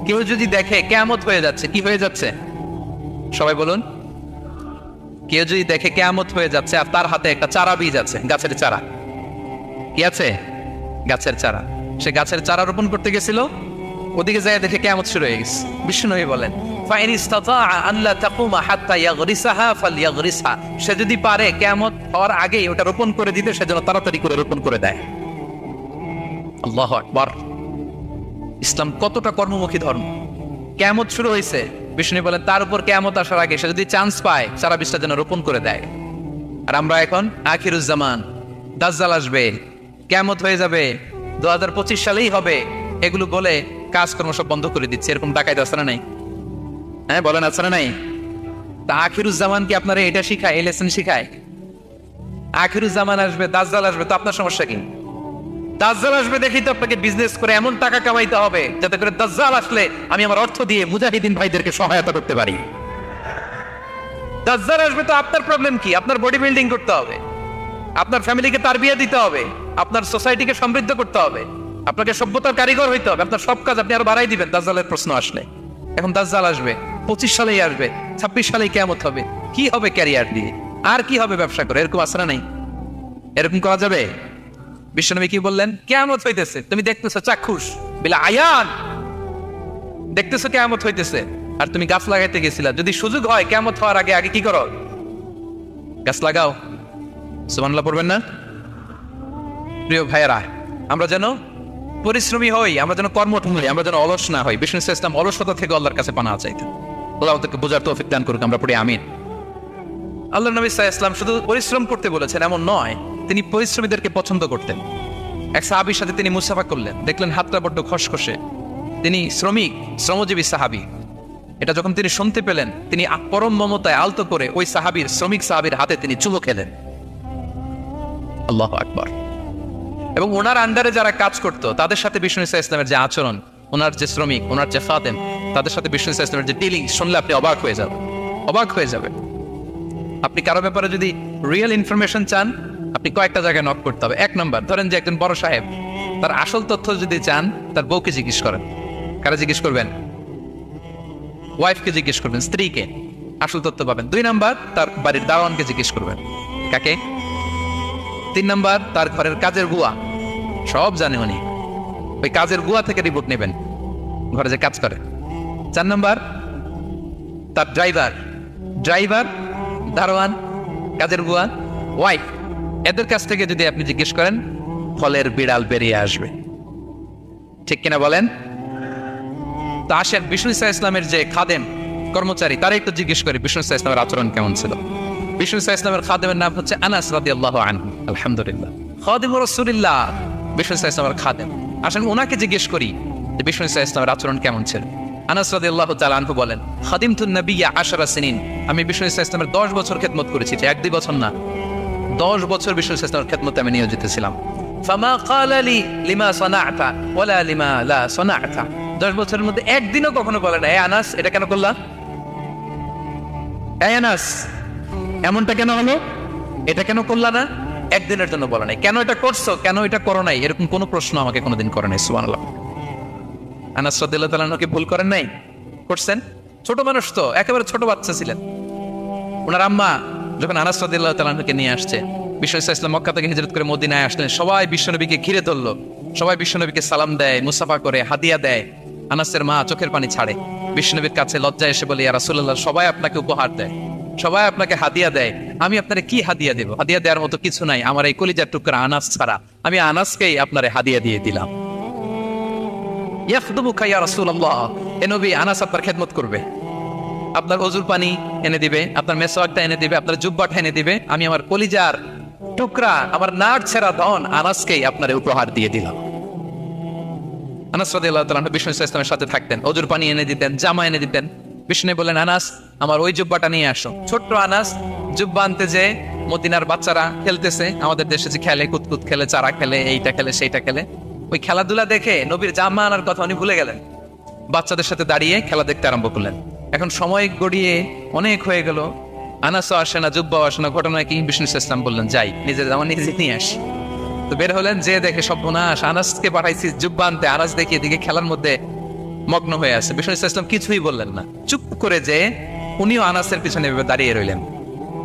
Speaker 1: কেউ যদি দেখে কিয়ামত হয়ে যাচ্ছে, কি হয়ে যাচ্ছে? সবাই বলুন। কেউ যদি দেখে কিয়ামত হয়ে যাচ্ছে আর তার হাতে একটা চারা বীজ আছে, গাছের চারা। কি আছে? গাছের চারা। সে গাছের চারা রোপণ করতে গেছিল, ওদিকে যায় দেখে কিয়ামত শুরু হয়ে গেছে। বিষ্ণু বলেন, ফাইন ইসতাতাআ আন লা তাকুমা হাত্তা ইয়াগরিসাহা ফালইয়াগরিসহা, সে যদি পারে কিয়ামত হওয়ার আগেই ওটা রোপণ করে দিতে, সে যেন তাড়াতাড়ি করে রোপণ করে দেয়। আল্লাহু আকবার। ইসলাম কতটা কর্মমুখী ধর্ম। কিয়ামত শুরু হয়েছে, বিষ্ণু বলেন তার উপর কিয়ামত আসার আগে সে যদি চান্স পায়, চারা বীজটা যেন রোপণ করে দেয়। আর আমরা এখন আখিরুজ্জামান, দাজ্জাল আসবে, কিয়ামত হয়ে যাবে, 2025 সালেই হবে, এগুলো বলে কাজকর্ম সব বন্ধ করে দিচ্ছে, এরকম ডাকাইতে আছে না নাই? হ্যাঁ বলেন, আছে না নাই? তা আখিরুজ্জামান কি আপনারা এটা শিখায়, এই লেসন শিখায়? আখিরুজ্জামান আসবে, দাজ্জাল আসবে, তো আপনার সমস্যা কি? দাজ্জাল আসবে দেখি তো আপনাকে বিজনেস করে এমন টাকা কামাইতে হবে যাতে করে দাজ্জাল আসলে আমি আমার অর্থ দিয়ে মুজাহিদিন ভাইদেরকে সহায়তা করতে পারি। দাজ্জাল আসবে তো আপনার প্রবলেম কি? আপনার বডি বিল্ডিং করতে হবে, আপনার ফ্যামিলিকে তারবিয়া দিতে হবে, আপনার সোসাইটিকে সমৃদ্ধ করতে হবে, আপনাকে সভ্যতার কারিগর হইতে হবে। আপনার সব কাজ আপনি আরো বাড়াই দিবেন দাজ্জালের প্রশ্ন আসলে। এখন দাজ্জাল আসবে 25 সালেই আসবে, 26 সালেই কিয়ামত হবে, কি হবে ক্যারিয়ার দিয়ে, আর কি হবে ব্যবসা করে? এরকম আসরা নাই? এরকম করা যাবে? বিশ্বনবী কি বললেন? কিয়ামত হইতেছে, তুমি দেখতেছো চাক্ষুষ বিলা আয়ান, দেখতেছো কিয়ামত হইতেছে, আর তুমি গাছ লাগাইতে গেছিলা। যদি সুযোগ হয় কিয়ামত হওয়ার আগে আগে কি করো? গাছ লাগাও। সুবহানাল্লাহ পড়বেন না? প্রিয় ভাইয়েরা, আমরা যেন পরিশ্রমী হই, আমরা যেন কর্মঠ হই, আমরা যেন অলস না হই। বিষ্ণু ইসলাম অলসতা থেকে আল্লাহর কাছে পানা চাইতেন। আল্লাহ তাকে বোঝার তৌফিক দান করুক, আমরা পড়ি আমিন। আল্লাহ নবী সাল্লাল্লাহু আলাইহি ওয়াসাল্লাম শুধু পরিশ্রম করতে বলেছেন এমন নয়, তিনি পরিশ্রমীদেরকে পছন্দ করতেন। এক সাহাবীর সাথে তিনি মুসাফা করলেন, দেখলেন হাতটা বড্ড খসখসে, তিনি শ্রমিক, শ্রমজীবী সাহাবী। এটা যখন তিনি শুনতে পেলেন, তিনি পরম মমতায় আলতো করে ওই সাহাবীর, শ্রমিক সাহাবীর হাতে তিনি চুমু খেলেন। আল্লাহু আকবার। এবং ওনার আন্ডারে যারা কাজ করত তাদের সাথে বিষ্ণু ইসলামের যে আচরণ, ওনার যে শ্রমিক, ওনার যে খাদেম, তাদের সাথে বিষ্ণু ইসলামের যে ডিলিং শুনলে আপনি অবাক হয়ে যাবেন, অবাক হয়ে যাবেন। আপনি কারো ব্যাপারে যদি রিয়েল ইনফরমেশন চান, আপনি কয়েকটা জায়গায় নক করতে হবে। এক নম্বর, ধরেন যে একজন বড় সাহেব, তার আসল তথ্য যদি চান তার বউকে জিজ্ঞেস করেন। কারা জিজ্ঞেস করবেন? ওয়াইফকে জিজ্ঞেস করবেন, স্ত্রীকে, আসল তথ্য পাবেন। 2 নাম্বার, তার বাড়ির দারোয়ানকে জিজ্ঞেস করবেন। কাকে? 3 নাম্বার, তার ঘরের কাজের বুয়া, সব জানে উনি, ওই কাজের বুয়া থেকে রিপোর্ট নেবেন, ঘরে যে কাজ করে। 4 নাম্বার, তার ড্রাইভার, দারোয়ান, কাজের বুয়া, ওয়াইফ, এদের কাছ থেকে যদি আপনি জিজ্ঞেস করেন, ফলের বিড়াল বেরিয়ে আসবে। ঠিক কিনা বলেন? তো আসেন বিষ্ণু ইসলামের যে খাদেম, কর্মচারী, তারা একটু জিজ্ঞেস করে বিষ্ণু ইসলামের আচরণ কেমন ছিল। বিষ্ণু ইসলামের খাদেমের নাম হচ্ছে আনাস রাদিয়াল্লাহু আনহু। আলহামদুলিল্লাহ, খাদিম রাসূলুল্লাহ, বিষ্ণু ইসলামের খাদেম। আসেন ওনাকে জিজ্ঞেস করি যে বিষ্ণু ইসলামের আচরণ কেমন ছিল। আনাস রাদিয়াল্লাহু তাআলা আনহু বলেন, খাদিমতুন নবিয়্যা 10 সিনিন, আমি বিষ্ণু ইসলামের 10 বছর খেদমত করেছি। 1-2 বছর না, 10 বছর বিষ্ণু ইসলামের খেদমতে আমি নিয়োজিত ছিলাম। ফামা ক্বালা লি লিমা সানা'তা ওয়ালা লিমা লা সানা'তা, 10 বছরের মধ্যে একদিনও কখনো বলে না, এই আনাস এটা কেন করলা, এই আনাস এমনটা কেন হলো, এটা কেন করলা না, একদিনের জন্য বলে নাই। কেন এটা করছো, কেন এটা করো নাই, এরকম কোনো প্রশ্ন আমাকে কোনোদিন করে নাই। সুবহানাল্লাহ। আনাস রাদিয়াল্লাহু তাআলা কি ভুল করেন নাই? করছেন। ছোট মানুষ তো, একেবারে ছোট বাচ্চা ছিলেন। ওনার আম্মা যখন আনাস রাদিয়াল্লাহু তাআলাকে নিয়ে আসছে, বিষ্ণু ইসলাম মক্কা থেকে হিজরত করে মদিনায় আসলেন, সবাই বিশ্বনবীকে ঘিরে ধরলো, সবাই বিশ্বনবীকে সালাম দেয়, মুসাফা করে, হাদিয়া দেয়। আনাসের মা চোখের পানি ছাড়ে, বিশ্বনবীর কাছে লজ্জায় এসে বলে, ইয়া রাসূলুল্লাহ, সবাই আপনাকে উপহার দেয়, সবাই আপনাকে হাদিয়া দেয়, আমি আপনারে কি হাদিয়া দেব? হাদিয়া দেওয়ার মতো কিছু নাই আমার এই কলিজার টুকরা আনাস ছাড়া, আমি আনাসকেই আপনারে হাদিয়া দিয়ে দিলাম। ইয়াখদুমুকা ইয়া রাসূলুল্লাহ, এ নবী, আনাস আপনার খেদমত করবে, আপনার ওযুর পানি এনে দিবে, আপনার মেসওয়াকটা এনে দিবে, আপনার জুব্বাটা এনে দিবে, আমি আমার কলিজার টুকরা, আমার নাক ছেঁড়া ধন আনাসকেই আপনারে উপহার দিয়ে দিলাম। আনাস রাদিয়াল্লাহু তাআলা বিষ্ণু ইসলামের সাথে থাকতেন, ওযুর পানি এনে দিতেন, জামা এনে দিতেন। বিষ্ণু বললেন, আনাস আমার ওই জুব্বাটা নিয়ে আসো। ছোট্ট আনাস জুব্বা আনতে যে, মদিনার বাচ্চারা খেলতেছে, আমাদের দেশে যে খেলে, কুতকুত খেলে, চারা খেলে, এইটা খেলে, সেইটা খেলে, ওই খেলাধুলা দেখে নবীর জামা আনার কথা উনি ভুলে গেলেন। বাচ্চাদের সাথে দাঁড়িয়ে খেলা দেখতে আরম্ভ করলেন। এখন সময় গড়িয়ে অনেক হয়ে গেল, আনাসও আসে না, জুব্বাও আসে না। ঘটনা কি? বিষ্ণু ইসলাম বললেন, যাই নিজের জামা নিজে নিয়ে আসি। তো বের হলেন, যে দেখে সর্বনাশ, আনাসকে পাঠাইছি জুব্বা আনতে, আনাস দেখি এদিকে খেলার মধ্যে মগ্ন হয়ে আছে। বিষ্ণু ইসলাম কিছুই বললেন না, চুপ করে যে উনিও আনাসের পিছনে দাঁড়িয়ে রইলেন,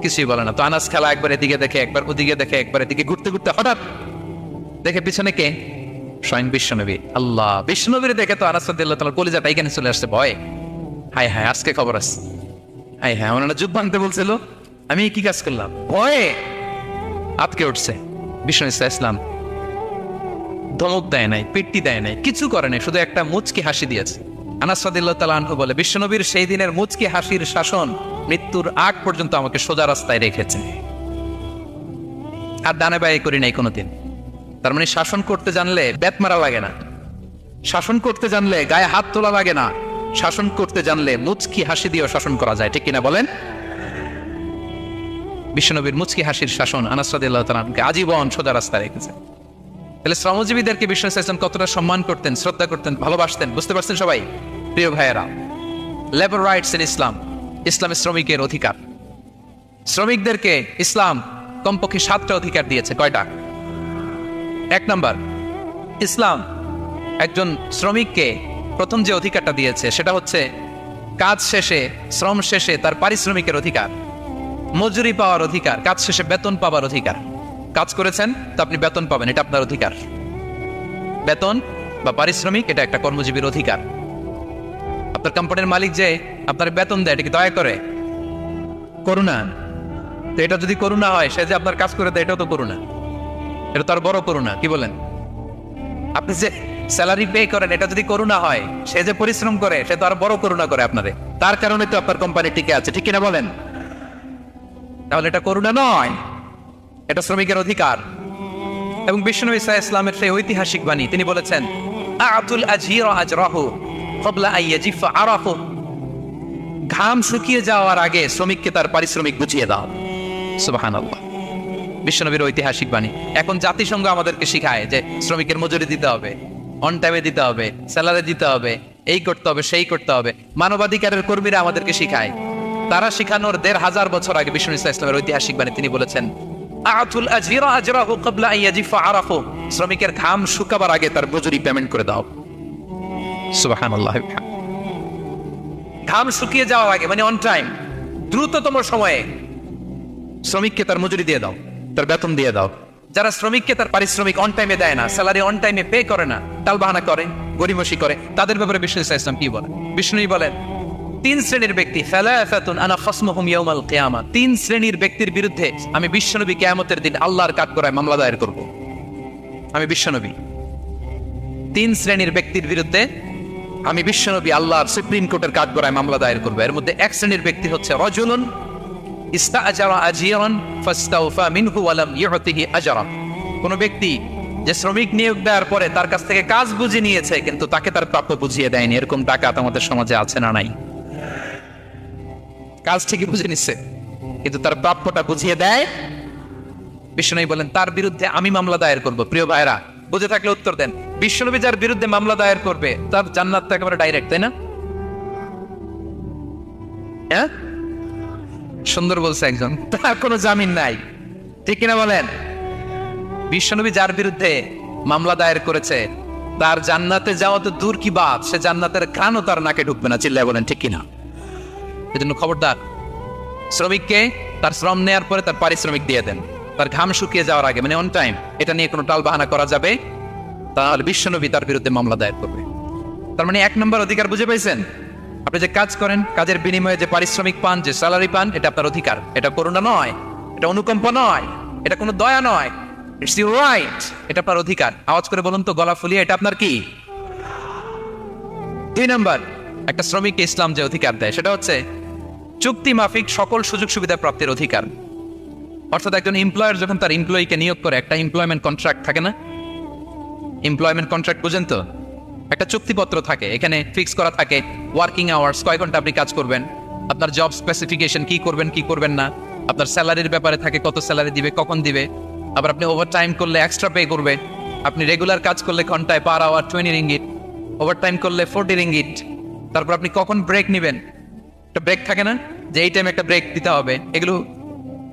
Speaker 1: কিছুই বলে না। তো আনাস খেলা একবার এদিকে দেখে, একবার ওদিকে দেখে, একবার এদিকে ঘুরতে ঘুরতে হঠাৎ দেখে পিছনে কে? স্বয়ং বিশ্বনবী। আল্লাহ, বিশ্বনবীর দেখে তো আনাস রাদিয়াল্লাহু তাআলার কলিজাটা এখানে চলে আসছে ভয়। হায় হায়, আজকে খবর আছে, হায় হায়, ওনারা যুদ্ধ আনতে বলছিল, আমি কি কাজ করলাম, ভয়ে আটকে উঠছে। বিষ্ণু ইসলাম ধমক দেয় নাই, পিট্টি দেয় নাই, কিছু করে নাই, শুধু একটা মুচকি হাসি দিয়েছে। আনাস রাদিয়াল্লাহু তাআলা আনহু বলে, বিশ্বনবীর সেই দিনের মুচকি হাসির শাসন মৃত্যুর আগ পর্যন্ত আমাকে সোজা রাস্তায় রেখেছে, আর ডানে বায়ে করি নাই কোনোদিন। তার মানে শাসন করতে জানলে ব্যাত মারা লাগে না, শাসন করতে জানলে গায়ে হাত তোলা লাগে না, শাসন করতে জানলে মুচকি হাসি দিয়েও শাসন করা যায়, ঠিক কিনা বলেন? বিশ্বনবীর মুচকি হাসির শাসন আনাস রাদিয়াল্লাহু তাআলা আনহুকে আজীবন সোজা রাস্তায় রেখেছে। তাহলে শ্রমজীবীদেরকে বিশ্ব নবী সাল্লাল্লাহু আলাইহি ওয়াসাল্লাম কতটা সম্মান করতেন, শ্রদ্ধা করতেন, ভালোবাসতেন, বুঝতে পারছেন সবাই? প্রিয় ভাইয়েরা, লেবার রাইটস ইন ইসলাম, ইসলামে শ্রমিকের অধিকার। শ্রমিকদেরকে ইসলাম কমপক্ষে 7টা অধিকার দিয়েছে। কয়টা? 1 নাম্বার, ইসলাম একজন শ্রমিককে প্রথম যে অধিকারটা দিয়েছে সেটা হচ্ছে কাজ শেষে, শ্রম শেষে তার পারিশ্রমিকের অধিকার, মজুরি পাওয়ার অধিকার, কাজ শেষে বেতন পাওয়ার অধিকার। কাজ করেছেন তো আপনি বেতন পাবেন, এটা আপনার অধিকার। বেতন বা পারিশ্রমিক এটা একটা কর্মজীবীর অধিকার। আপনার কোম্পানির মালিক যে আপনার বেতন দেয়, এটা কি দয়া করে? করুণা। তো এটা যদি করুণা হয়, সে যে আপনার কাজ করে দেয়, এটাও তো করুণা, এটা তার বড় করুণা। কি বলেন? আপনি যে স্যালারি পে করেন, এটা যদি করুণা হয়, সে যে পরিশ্রম করে, সে তো আর বড় করুণা করে আপনারে, তার কারণে তো আপনার কোম্পানি টিকে আছে, ঠিক কিনা বলেন? তাহলে এটা করুণা নয়, এটা শ্রমিকের অধিকার। এবং বিশ্বনবী সাল্লাল্লাহু আলাইহি ওয়াসাল্লামের সেই ঐতিহাসিক বাণী, তিনি বলেছেন, আতুল আজীরা আজরাহু ক্বাবলা আন ইয়াজিফা আরাফু। ঘাম শুকিয়ে যাওয়ার আগে শ্রমিককে তার পারিশ্রমিক বুঝিয়ে দাও। সুবহানাল্লাহ, বিশ্বনবীর ঐতিহাসিক বাণী। এখন জাতিসংঘ আমাদেরকে শিখায় যে শ্রমিকের মজুরি দিতে হবে, অন টাইমে দিতে হবে, স্যালারি দিতে হবে, এই করতে হবে, সেই করতে হবে। মানবাধিকারের কর্মীরা আমাদেরকে শিখায়, তারা শিখানোর 1500 বছর আগে বিশ্বনবী সাল্লাল্লাহু আলাইহি ওয়াসাল্লামের ঐতিহাসিক বাণী, তিনি বলেছেন, আতুল আজীরা আজরাহু ক্বাবলা আন ইয়াজিফা আরাফু। শ্রমিকের ঘাম শুকাবার আগে তার মজুরি পেমেন্ট করে দাও। সুবহানাল্লাহ। ঘাম শুকিয়ে যাওয়ার আগে মানে অন টাইম, দ্রুততম সময়ে শ্রমিককে তার মজুরি দিয়ে দাও, তার বেতন দিয়ে দাও। যারা শ্রমিককে তার পারিশ্রমিক অন টাইমে দেয় না, স্যালারি অন টাইমে পে করে না, টালবাহানা করে, গরিমসি করে, তাদের ব্যাপারে বিষ্ণু সাল্লাল্লাহু আলাইহি ওয়াসাল্লাম কি বলেন? বিষ্ণু বলেন, 3 শ্রেণীর ব্যক্তি, সালাসাতুন আনা খাসমুহুম ইয়াউমাল কিয়ামা। 3 শ্রেণীর ব্যক্তির বিরুদ্ধে আমি বিশ্বনবী কিয়ামতের দিন আল্লাহর কাঠগড়ায় মামলা দায়ের করব। আমি বিশ্বনবী 3 শ্রেণীর ব্যক্তির বিরুদ্ধে আমি বিশ্বনবী আল্লাহর সুপ্রিম কোর্টের কাঠগড়ায় মামলা দায়ের করব। এর মধ্যে 1 শ্রেণীর ব্যক্তি হচ্ছে রাজুলুন ইস্তাআজারা আজীরান ফাস্তাওফা মিনহু ওয়া লাম ইউতিহি আজরা। কোন ব্যক্তি যে শ্রমিক নিয়োগ দেওয়ার পরে তার কাছ থেকে কাজ বুঝে নিয়েছে কিন্তু তাকে তার প্রাপ্য বুঝিয়ে দেয়নি, এরকম ডাকাত আমাদের সমাজে আছে না নাই? কাজ ঠিকই বুঝে নিচ্ছে কিন্তু তার প্রাপ্যটা বুঝিয়ে দেয়। বিশ্বনবী বলেন, তার বিরুদ্ধে আমি মামলা দায়ের করব। প্রিয় ভাইরা, বুঝে থাকলে উত্তর দেন। বিশ্বনবী যার বিরুদ্ধে মামলা দায়ের করবে তার জান্নাত তো একেবারে ডাইরেক্ট, তাই না? হ্যাঁ, সুন্দর বলছে একজন, তার কোনো জামিন নাই, ঠিক কিনা বলেন? বিশ্বনবী যার বিরুদ্ধে মামলা দায়ের করেছে তার জান্নাতে যাওয়া তো দূর কি বাত, সে জান্নাতের ঘ্রাণও তার নাকে ঢুকবে না। চিল্লায় বলেন ঠিক কিনা? এজন্য খবরদার, শ্রমিককে তার শ্রম নেয়ার পরে তার পারিশ্রমিক দিয়ে দেন, তার ঘাম শুকিয়ে যাওয়ার আগে, মানে অন টাইম। এটা নিয়ে কোনো টাল বাহানা করা যাবে, তাহলে বিশ্বনবী তার বিরুদ্ধে মামলা দায়ের করবে। তার মানে 1 নম্বর অধিকার বুঝে পাইছেন? আপনি যে কাজ করেন, কাজের বিনিময়ে যে পারিশ্রমিক পান, যে স্যালারি পান, এটা আপনার অধিকার। এটা করুণা নয়, এটা অনুকম্পা নয়, এটা কোনো দয়া নয়, ইটস ইউর রাইট, এটা আপনার অধিকার। আওয়াজ করে বলুন তো, গলা ফুলিয়ে, এটা আপনার কি? 2 নম্বর, একটা শ্রমিককে ইসলাম যে অধিকার দেয় সেটা হচ্ছে চুক্তি মাফিক সকল সুযোগ সুবিধা প্রাপ্তির অধিকার। অর্থাৎ একজন এমপ্লয়ার যখন তার এমপ্লয়িকে নিয়োগ করে, একটা এমপ্লয়মেন্ট কন্ট্রাক্ট থাকে না? এমপ্লয়মেন্ট কন্ট্রাক্ট বুঝেন তো? একটা চুক্তিপত্র থাকে, এখানে ফিক্স করা থাকে ওয়ার্কিং আওয়ার্স, কয় ঘন্টা আপনি কাজ করবেন, আপনার জব স্পেসিফিকেশন কি করবেন কি করবেন না, আপনার স্যালারির ব্যাপারে থাকে, কত স্যালারি দিবে, কখন দিবে, আবার আপনি ওভার টাইম করলে এক্সট্রা পে করবে, আপনি রেগুলার কাজ করলে ঘন্টায় per hour 20 ringgit, over time করলে 40 রিঙ্গিট। তারপর আপনি কখন ব্রেক নেবেন, একটা ব্রেক থাকে না যে এই টাইমে একটা ব্রেক দিতে হবে, এগুলো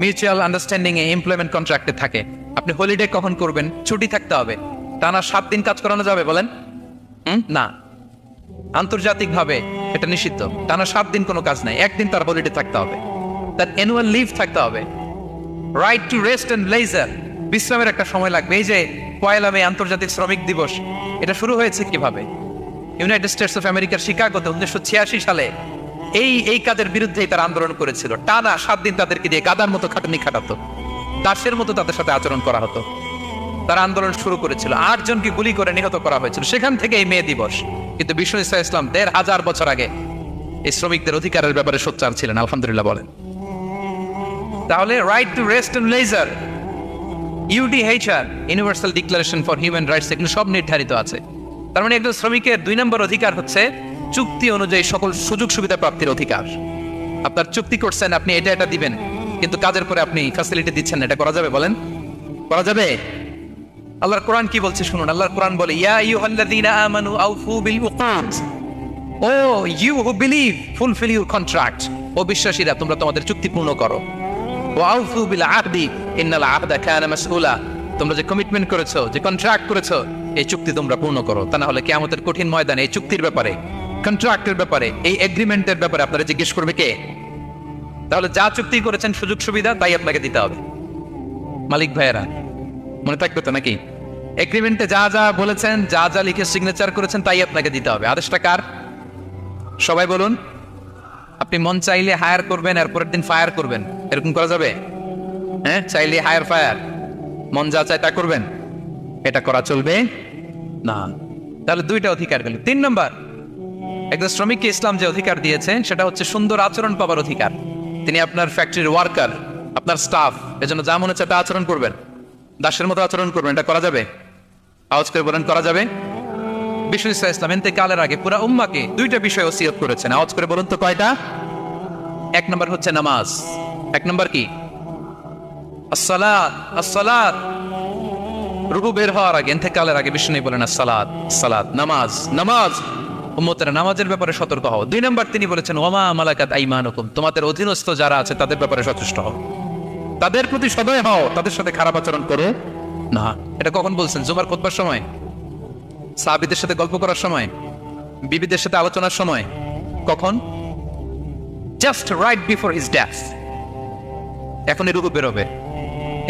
Speaker 1: মিউচুয়াল আন্ডারস্ট্যান্ডিং এ এমপ্লয়মেন্ট কন্ট্রাক্টে থাকে। আপনি হলিডে কখন করবেন, ছুটি থাকতে হবে, টানা 7 দিন কাজ করানো যাবে বলেন? না, আন্তর্জাতিকভাবে এটা নিষিদ্ধ। টানা 7 দিন কোনো কাজ নাই, 1 দিন তার হলিডে থাকতে হবে, তার অ্যানুয়াল লিভ থাকতে হবে। Right to rest and leisure, বিশ্রামের একটা সময় লাগবে। এই যে 1 মে আন্তর্জাতিক শ্রমিক দিবস, এটা শুরু হয়েছে কিভাবে? ইউনাইটেড স্টেটস অফ আমেরিকার শিকাগোতে 1986 সালে এই কাজের বিরুদ্ধেই তারা আন্দোলন করেছিল। টানা 7 দিন তাদেরকে দিয়ে গাদার মতো খাটুনি খাটাতো, দাসের মতো তাদের সাথে আচরণ করা হতো। তারা আন্দোলন শুরু করেছিল, 8 জনকে গুলি করে নিহত করা হয়েছিল। সেখান থেকে এই মে দিবস। কিন্তু বিষ্ণু ইসলাম 1500 বছর আগে এই শ্রমিকদের অধিকারের ব্যাপারে সোচ্চার ছিলেন, আলহামদুলিল্লাহ বলেন। তাহলে right to rest and leisure, UDHR, universal declaration for human rights, এগুলো সব নির্ধারিত আছে। তার মানে একজন শ্রমিকের 2 নম্বর অধিকার হচ্ছে চুক্তি অনুযায়ী সকল সুযোগ সুবিধা প্রাপ্তির অধিকার। আপনার চুক্তি করছেন, আপনি এটা এটা দিবেন, কিন্তু কাজের পরে আপনি ফ্যাসিলিটি দিচ্ছেন না, এটা করা যাবে? বলেন, করা যাবে? আল্লাহর কোরআন কি বলছে শুনুন। আল্লাহর কোরআন বলে, ইয়া আইয়ুহাল্লাযীনা আমানু আউফু বিল উকুদ, O you who believe fulfil your contract, ও বিশ্বাসীরা তোমরা তোমাদের চুক্তি পূর্ণ করো। ওয়া আউফু বিল আহদি ইন্নাল আহদা কানা মাসউলা, তোমরা যে কমিটমেন্ট করেছো, যে কন্ট্রাক্ট করেছো, এই চুক্তি তোমরা পূর্ণ করো, তা না হলে কিয়ামতের কঠিন ময়দানে এই চুক্তির ব্যাপারে, কন্ট্রাক্টের ব্যাপারে, এই এগ্রিমেন্টের ব্যাপারে আপনারা জিজ্ঞেস করবে কে? তাহলে যা চুক্তি করেছেন সুযোগ সুবিধা তাই আপনাকে দিতে হবে। মালিক ভাইয়েরা মনে থাকবে তো নাকি? এগ্রিমেন্টে যা যা বলেছেন, যা যা লিখে সিগনেচার করেছেন তাই আপনাকে দিতে হবে। আদেশটা কার? সবাই বলুন। আপনি মন চাইলে হায়ার করবেন, এরপরের দিন ফায়ার করবেন, এরকম করা যাবে? হ্যাঁ, চাইলে হায়ার ফায়ার, মন যা চায় তা করবেন, এটা করা চলবে না। তাহলে 2টা অধিকার গেল। 3 নম্বর, একজন শ্রমিককে ইসলাম যে অধিকার দিয়েছে সেটা হচ্ছে সুন্দর আচরণ পাবার অধিকার। তিনি আপনার ফ্যাক্টরির ওয়ার্কার, আপনার স্টাফ, এজন্য যা মনে হচ্ছে তা আচরণ করবেন, দাসের মতো আচরণ করবেন। এটা করা যাবে? আওয়াজ করে বলেন, করা যাবে? বিষ্ণু ইসলাম ইন্তেকালের আগে পুরা উম্মাকে 2টা বিষয় ওসিয়ত করেছেন। আওয়াজ করে বলুন তো কয়টা? 1 নম্বর হচ্ছে নামাজ। 1 নম্বর কি? আসসালাত। আসসালাত, রুহু বের হওয়ার আগে, ইন্তেকালের আগে বিষ্ণু বলেন আসসালাত, সালাত, নামাজ, নামাজ। উম্মতেরা নামাজের ব্যাপারে সতর্ক হও। 2 নম্বর তিনি বলেছেন ওয়ামা মালাকাত আইমানুকুম, তোমাদের অধীনস্থ যারা আছে তাদের ব্যাপারে সচেষ্ট হও, তাদের প্রতি সদয় হও, তাদের সাথে খারাপ আচরণ করো না। এটা কখন বলছেন? জুমার খুতবার সময়, সাহাবীদের সাথে গল্প করার সময়, বিবিদের সাথে আলোচনার সময়। কখন? Just right before his death. এখনই রুহু বেরোবে,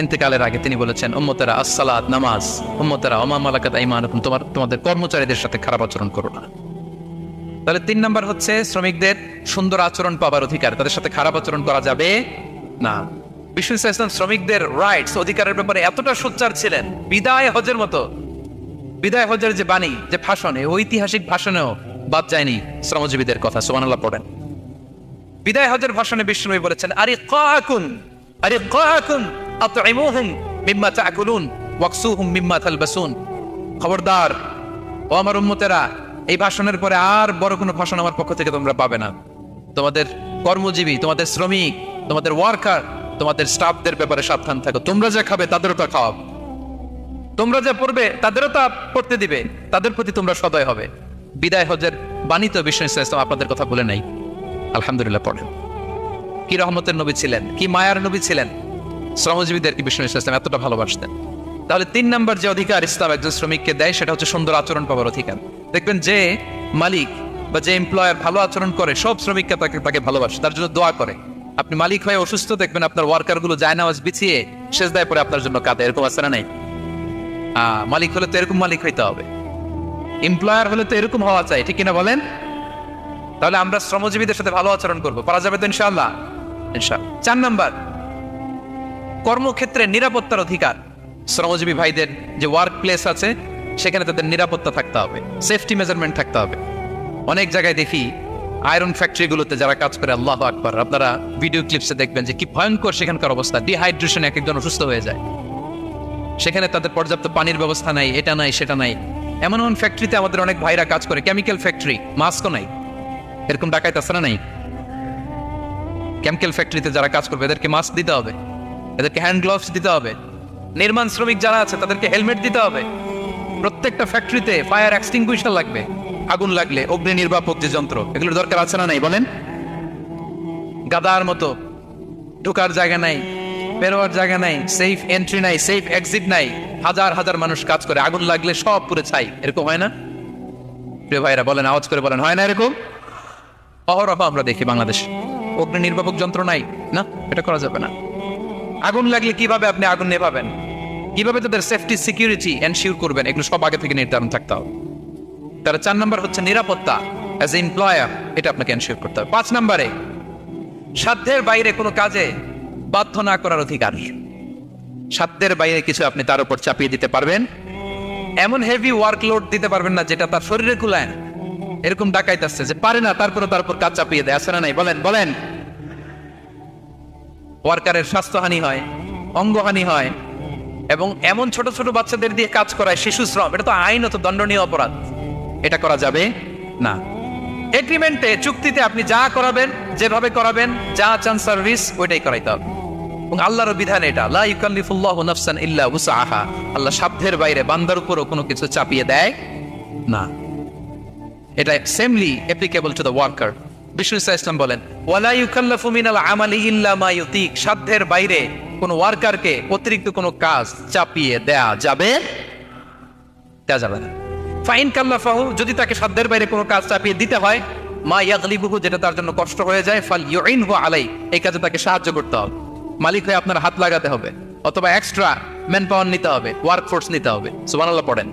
Speaker 1: ইন্তেকালের আগে তিনি বলেছেন উম্মতেরা আসসালাত, নামাজ, উম্মতেরা ওমা মালাকাত আইমানুকুম, তোমাদের কর্মচারীদের সাথে খারাপ আচরণ করো না। তাহলে 3 নম্বর হচ্ছে শ্রমিকদের সুন্দর আচরণ পাবার অধিকার, তাদের সাথে খারাপ আচরণ করা যাবে না। বিষ্ণু ইসলাম শ্রমিকদের রাইটস, অধিকারের ব্যাপারে এতটা সোচ্চার ছিলেন, বিদায় হজের মতো, বিদায় হজের যে বাণী, যে ভাষণে, ঐতিহাসিক ভাষণেও বাদ যায়নি শ্রমজীবীদের কথা। সুবহানাল্লাহ পড়েন। বিদায় হজের ভাষণে বিষ্ণু বলেছেন আরিকাকুন, আরিকাকুন আতইমুহুম মিম্মা তাকুলুন ওয়াকসুহুম মিম্মা তালবাসুন। খবরদার ও আমার উম্মতেরা, এই ভাষণের পরে আর বড় কোনো ভাষণ আমার পক্ষ থেকে তোমরা পাবে না। তোমাদের কর্মজীবী, তোমাদের শ্রমিক, তোমাদের ওয়ার্কার, তোমাদের স্টাফদের ব্যাপারে সাবধান থাকো। তোমরা যা খাবে তাদেরও তা খাওয়াও, তোমরা যা পড়বে তাদেরও তা পড়তে দিবে, তাদের প্রতি তোমরা সদয় হবে। বিদায় হজের বাণী তো বিষ্ণু ইসলাম আপনাদের কথা বলে নাই। আলহামদুলিল্লাহ পড়েন। কি রহমতের নবী ছিলেন, কি মায়ার নবী ছিলেন, শ্রমজীবীদের কি বিষ্ণু ইসলাম এতটা ভালোবাসতেন। তাহলে 3 নম্বর যে অধিকার ইসলাম একজন শ্রমিককে দেয় সেটা হচ্ছে সুন্দর আচরণ পাওয়ার অধিকার। দেখবেন যে মালিক বা যে এমপ্লয়ার ভালো আচরণ করে, সব শ্রমিককে তাকে ভালোবাসে, তার জন্য দোয়া করে। আপনি মালিক হয়ে অসুস্থ, দেখবেন আপনার ওয়ার্কার গুলো জায়নামাজ বিছিয়ে সেজদায় পড়ে আপনার জন্য কাঁদে। এরকম আছে না নাই? মালিক হলে তো এরকম মালিক হইতে হবে, এমপ্লয়ার হলে তো এরকম হওয়া চাই, ঠিক কিনা বলেন? তাহলে আমরা শ্রমজীবীদের সাথে ভালো আচরণ করবো, পারা যাবে তো ইনশাআল্লাহ? ইনশাআল্লাহ। 4 নম্বর, কর্মক্ষেত্রে নিরাপত্তার অধিকার। শ্রমজীবী ভাইদের যে ওয়ার্ক প্লেস আছে সেখানে তাদের নিরাপত্তা থাকতে হবে, সেফটি মেজারমেন্ট থাকতে হবে। অনেক জায়গায় দেখি আয়রন ফ্যাক্টরিগুলোতে যারা কাজ করে, আল্লাহু আকবার, আপনারা ভিডিও ক্লিপসে দেখবেন যে কি ভয়ঙ্কর সেখানকার অবস্থা। ডিহাইড্রেশন, এক একজন অসুস্থ হয়ে যায়। সেখানে তাদের পর্যাপ্ত পানির ব্যবস্থা নাই, এটা নাই সেটা নাই। এমন এমন ফ্যাক্টরিতে আমাদের অনেক ভাইরা কাজ করে, কেমিক্যাল ফ্যাক্টরি, মাস্কও নাই। এরকম ডাকাইতে আছে না নাই? কেমিক্যাল ফ্যাক্টরিতে যারা কাজ করবে এদেরকে মাস্ক দিতে হবে, এদেরকে হ্যান্ড গ্লাভস দিতে হবে। নির্মাণ শ্রমিক যারা আছে তাদেরকে হেলমেট দিতে হবে। প্রত্যেকটা ফ্যাক্টরিতে ফায়ার এক্সটিংগুইশার লাগবে, আগুন লাগলে অগ্নি নির্বাপক যে যন্ত্র, এগুলোর দরকার আছে না নাই বলেন? গাদার মতো ঢোকার জায়গা নাই, বেরোয়ার জায়গা নাই, সেফ এন্ট্রি নাই, সেফ এক্সিট নাই। হাজার হাজার মানুষ কাজ করে, আগুন লাগলে সব পুরো ছাই। এরকম হয় না? প্রিয় ভাইরা বলেন, আওয়াজ করে বলেন, হয় না এরকম? অহরহ আমরা দেখি বাংলাদেশে অগ্নি নির্বাপক যন্ত্র নাই। না, এটা করা যাবে না। আগুন লাগলে কিভাবে আপনি আগুন নেভাবেন, কিভাবে তাদের সেফটি সিকিউরিটি এনশিওর করবেন, এগুলো সব আগে থেকে নির্ধারণ থাকতে হবে। তার 4 নম্বর হচ্ছে নিরাপত্তা অ্যাজ এ এমপ্লয়ার, এটা আপনাকে এনশিওর করতে হবে। 5 নম্বরে সাধ্যের বাইরে কোনো কাজে বাধ্য না করার অধিকার। সাধ্যের বাইরে কিছু আপনি তার উপর চাপিয়ে দিতে পারবেন, এমন হেভি ওয়ার্কলোড দিতে পারবেন না যেটা তার শরীরে কুলায়। এরকম ডাকাইতে আসছে যে পারে না, তারপরে তার উপর কাজ চাপিয়ে দেয়, আছে না নাই বলেন? বলেন। ওয়ার্কারের স্বাস্থ্যহানি হয়, অঙ্গহানি হয়, এবং এমন ছোট ছোট বাচ্চাদের দিয়ে কাজ করায়, শিশু শ্রম, এটা তো আইনত দণ্ডনীয় অপরাধ। এটা করা যাবে না। এগ্রিমেন্টে, চুক্তিতে আপনি যা করাবেন, যেভাবে করাবেন, যা চান সার্ভিস, ওইটাই করাইতে হবে। এবং আল্লাহর বিধান এটা, লা ইউকাল্লিফুল্লাহু নাফসান ইল্লা উসআহা। আল্লাহ সাধ্যের বাইরে বান্দার উপরও কোনো কিছু চাপিয়ে দেয় না। এটা samely applicable to the worker. Bishnu Islam বলেন, ওয়ালা ইউকাল্লাফু মিনাল আমালি ইল্লা মা ইউতিক। সাধ্যের বাইরে কোনো ওয়ার্কারকে অতিরিক্ত কোনো কাজ চাপিয়ে দেয়া যাবে না। ফাইন কাল্লাফাহু, যদি তাকে সাধ্যের বাইরে কোনো কাজ চাপিয়ে দিতে হয়, মা ইয়াগলিবুহু, যেটা তার জন্য কষ্ট হয়ে যায়, ফাল ইউইনহু আলাই, এই কাজে তাকে সাহায্য করতে হবে। মালিক হয়ে আপনার হাত লাগাতে হবে, অথবা এক্সট্রা ম্যান পাওয়ার নিতে হবে, ওয়ার্ক ফোর্স নিতে হবে। সুবহানাল্লাহ পড়েন।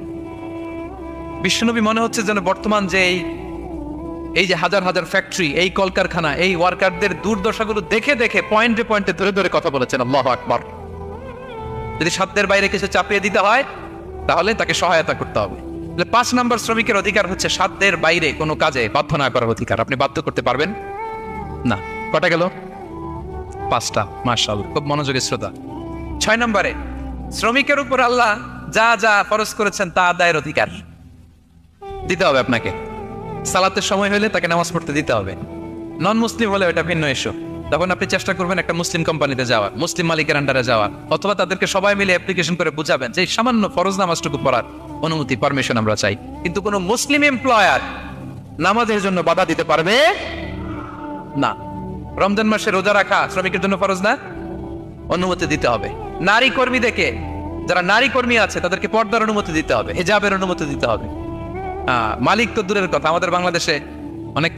Speaker 1: বিশ্বনবী মনে হচ্ছে যেন বর্তমান যে এই যে হাজার হাজার ফ্যাক্টরি, এই কলকারখানা, এই ওয়ার্কারদের দুর্দশাগুলো দেখে দেখে পয়েন্টে পয়েন্টে ধরে ধরে কথা বলেছেন। আল্লাহু আকবার। যদি সাধ্যের বাইরে কিছু চাপিয়ে দিতে হয়, তাহলে তাকে সহায়তা করতে হবে। 5 নম্বর শ্রমিকের অধিকার হচ্ছে সাধ্যের বাইরে কোনো কাজে বাধ্য না করার অধিকার। আপনি বাধ্য করতে পারবেন না। কটা গেল? 5টা। মাশাআল্লাহ, খুব মনোযোগী শ্রোতা। 6 নম্বরে শ্রমিকের উপর আল্লাহ যা যা ফরজ করেছেন তা আদায়ের অধিকার দিতে হবে আপনাকে। সালাতের সময় হলে তাকে নামাজ পড়তে দিতে হবে। নন মুসলিম হলে এটা ভিন্ন ইস্যু। তখন আপনি চেষ্টা করবেন একটা মুসলিম কোম্পানিতে যাওয়ার, মুসলিম মালিকের আন্ডারে যাওয়ার, অথবা তাদেরকে সবাই মিলে অ্যাপ্লিকেশন করে বুঝাবেন যে সামান্য ফরজ নামাজটুকু পড়ার অনুমতি, পারমিশন আমরা চাই। কিন্তু কোনো মুসলিম এমপ্লয়ার নামাজের জন্য বাধা দিতে পারবে না। রমজান মাসে রোজা রাখা শ্রমিকের জন্য ফরজ না, অনুমতি দিতে হবে। নারী কর্মীদেরকে, যারা নারী কর্মী আছে, তাদেরকে পর্দার অনুমতি দিতে হবে, হিজাবের অনুমতি দিতে হবে। মালিক তো দূরের কথা, আমাদের বাংলাদেশে অনেক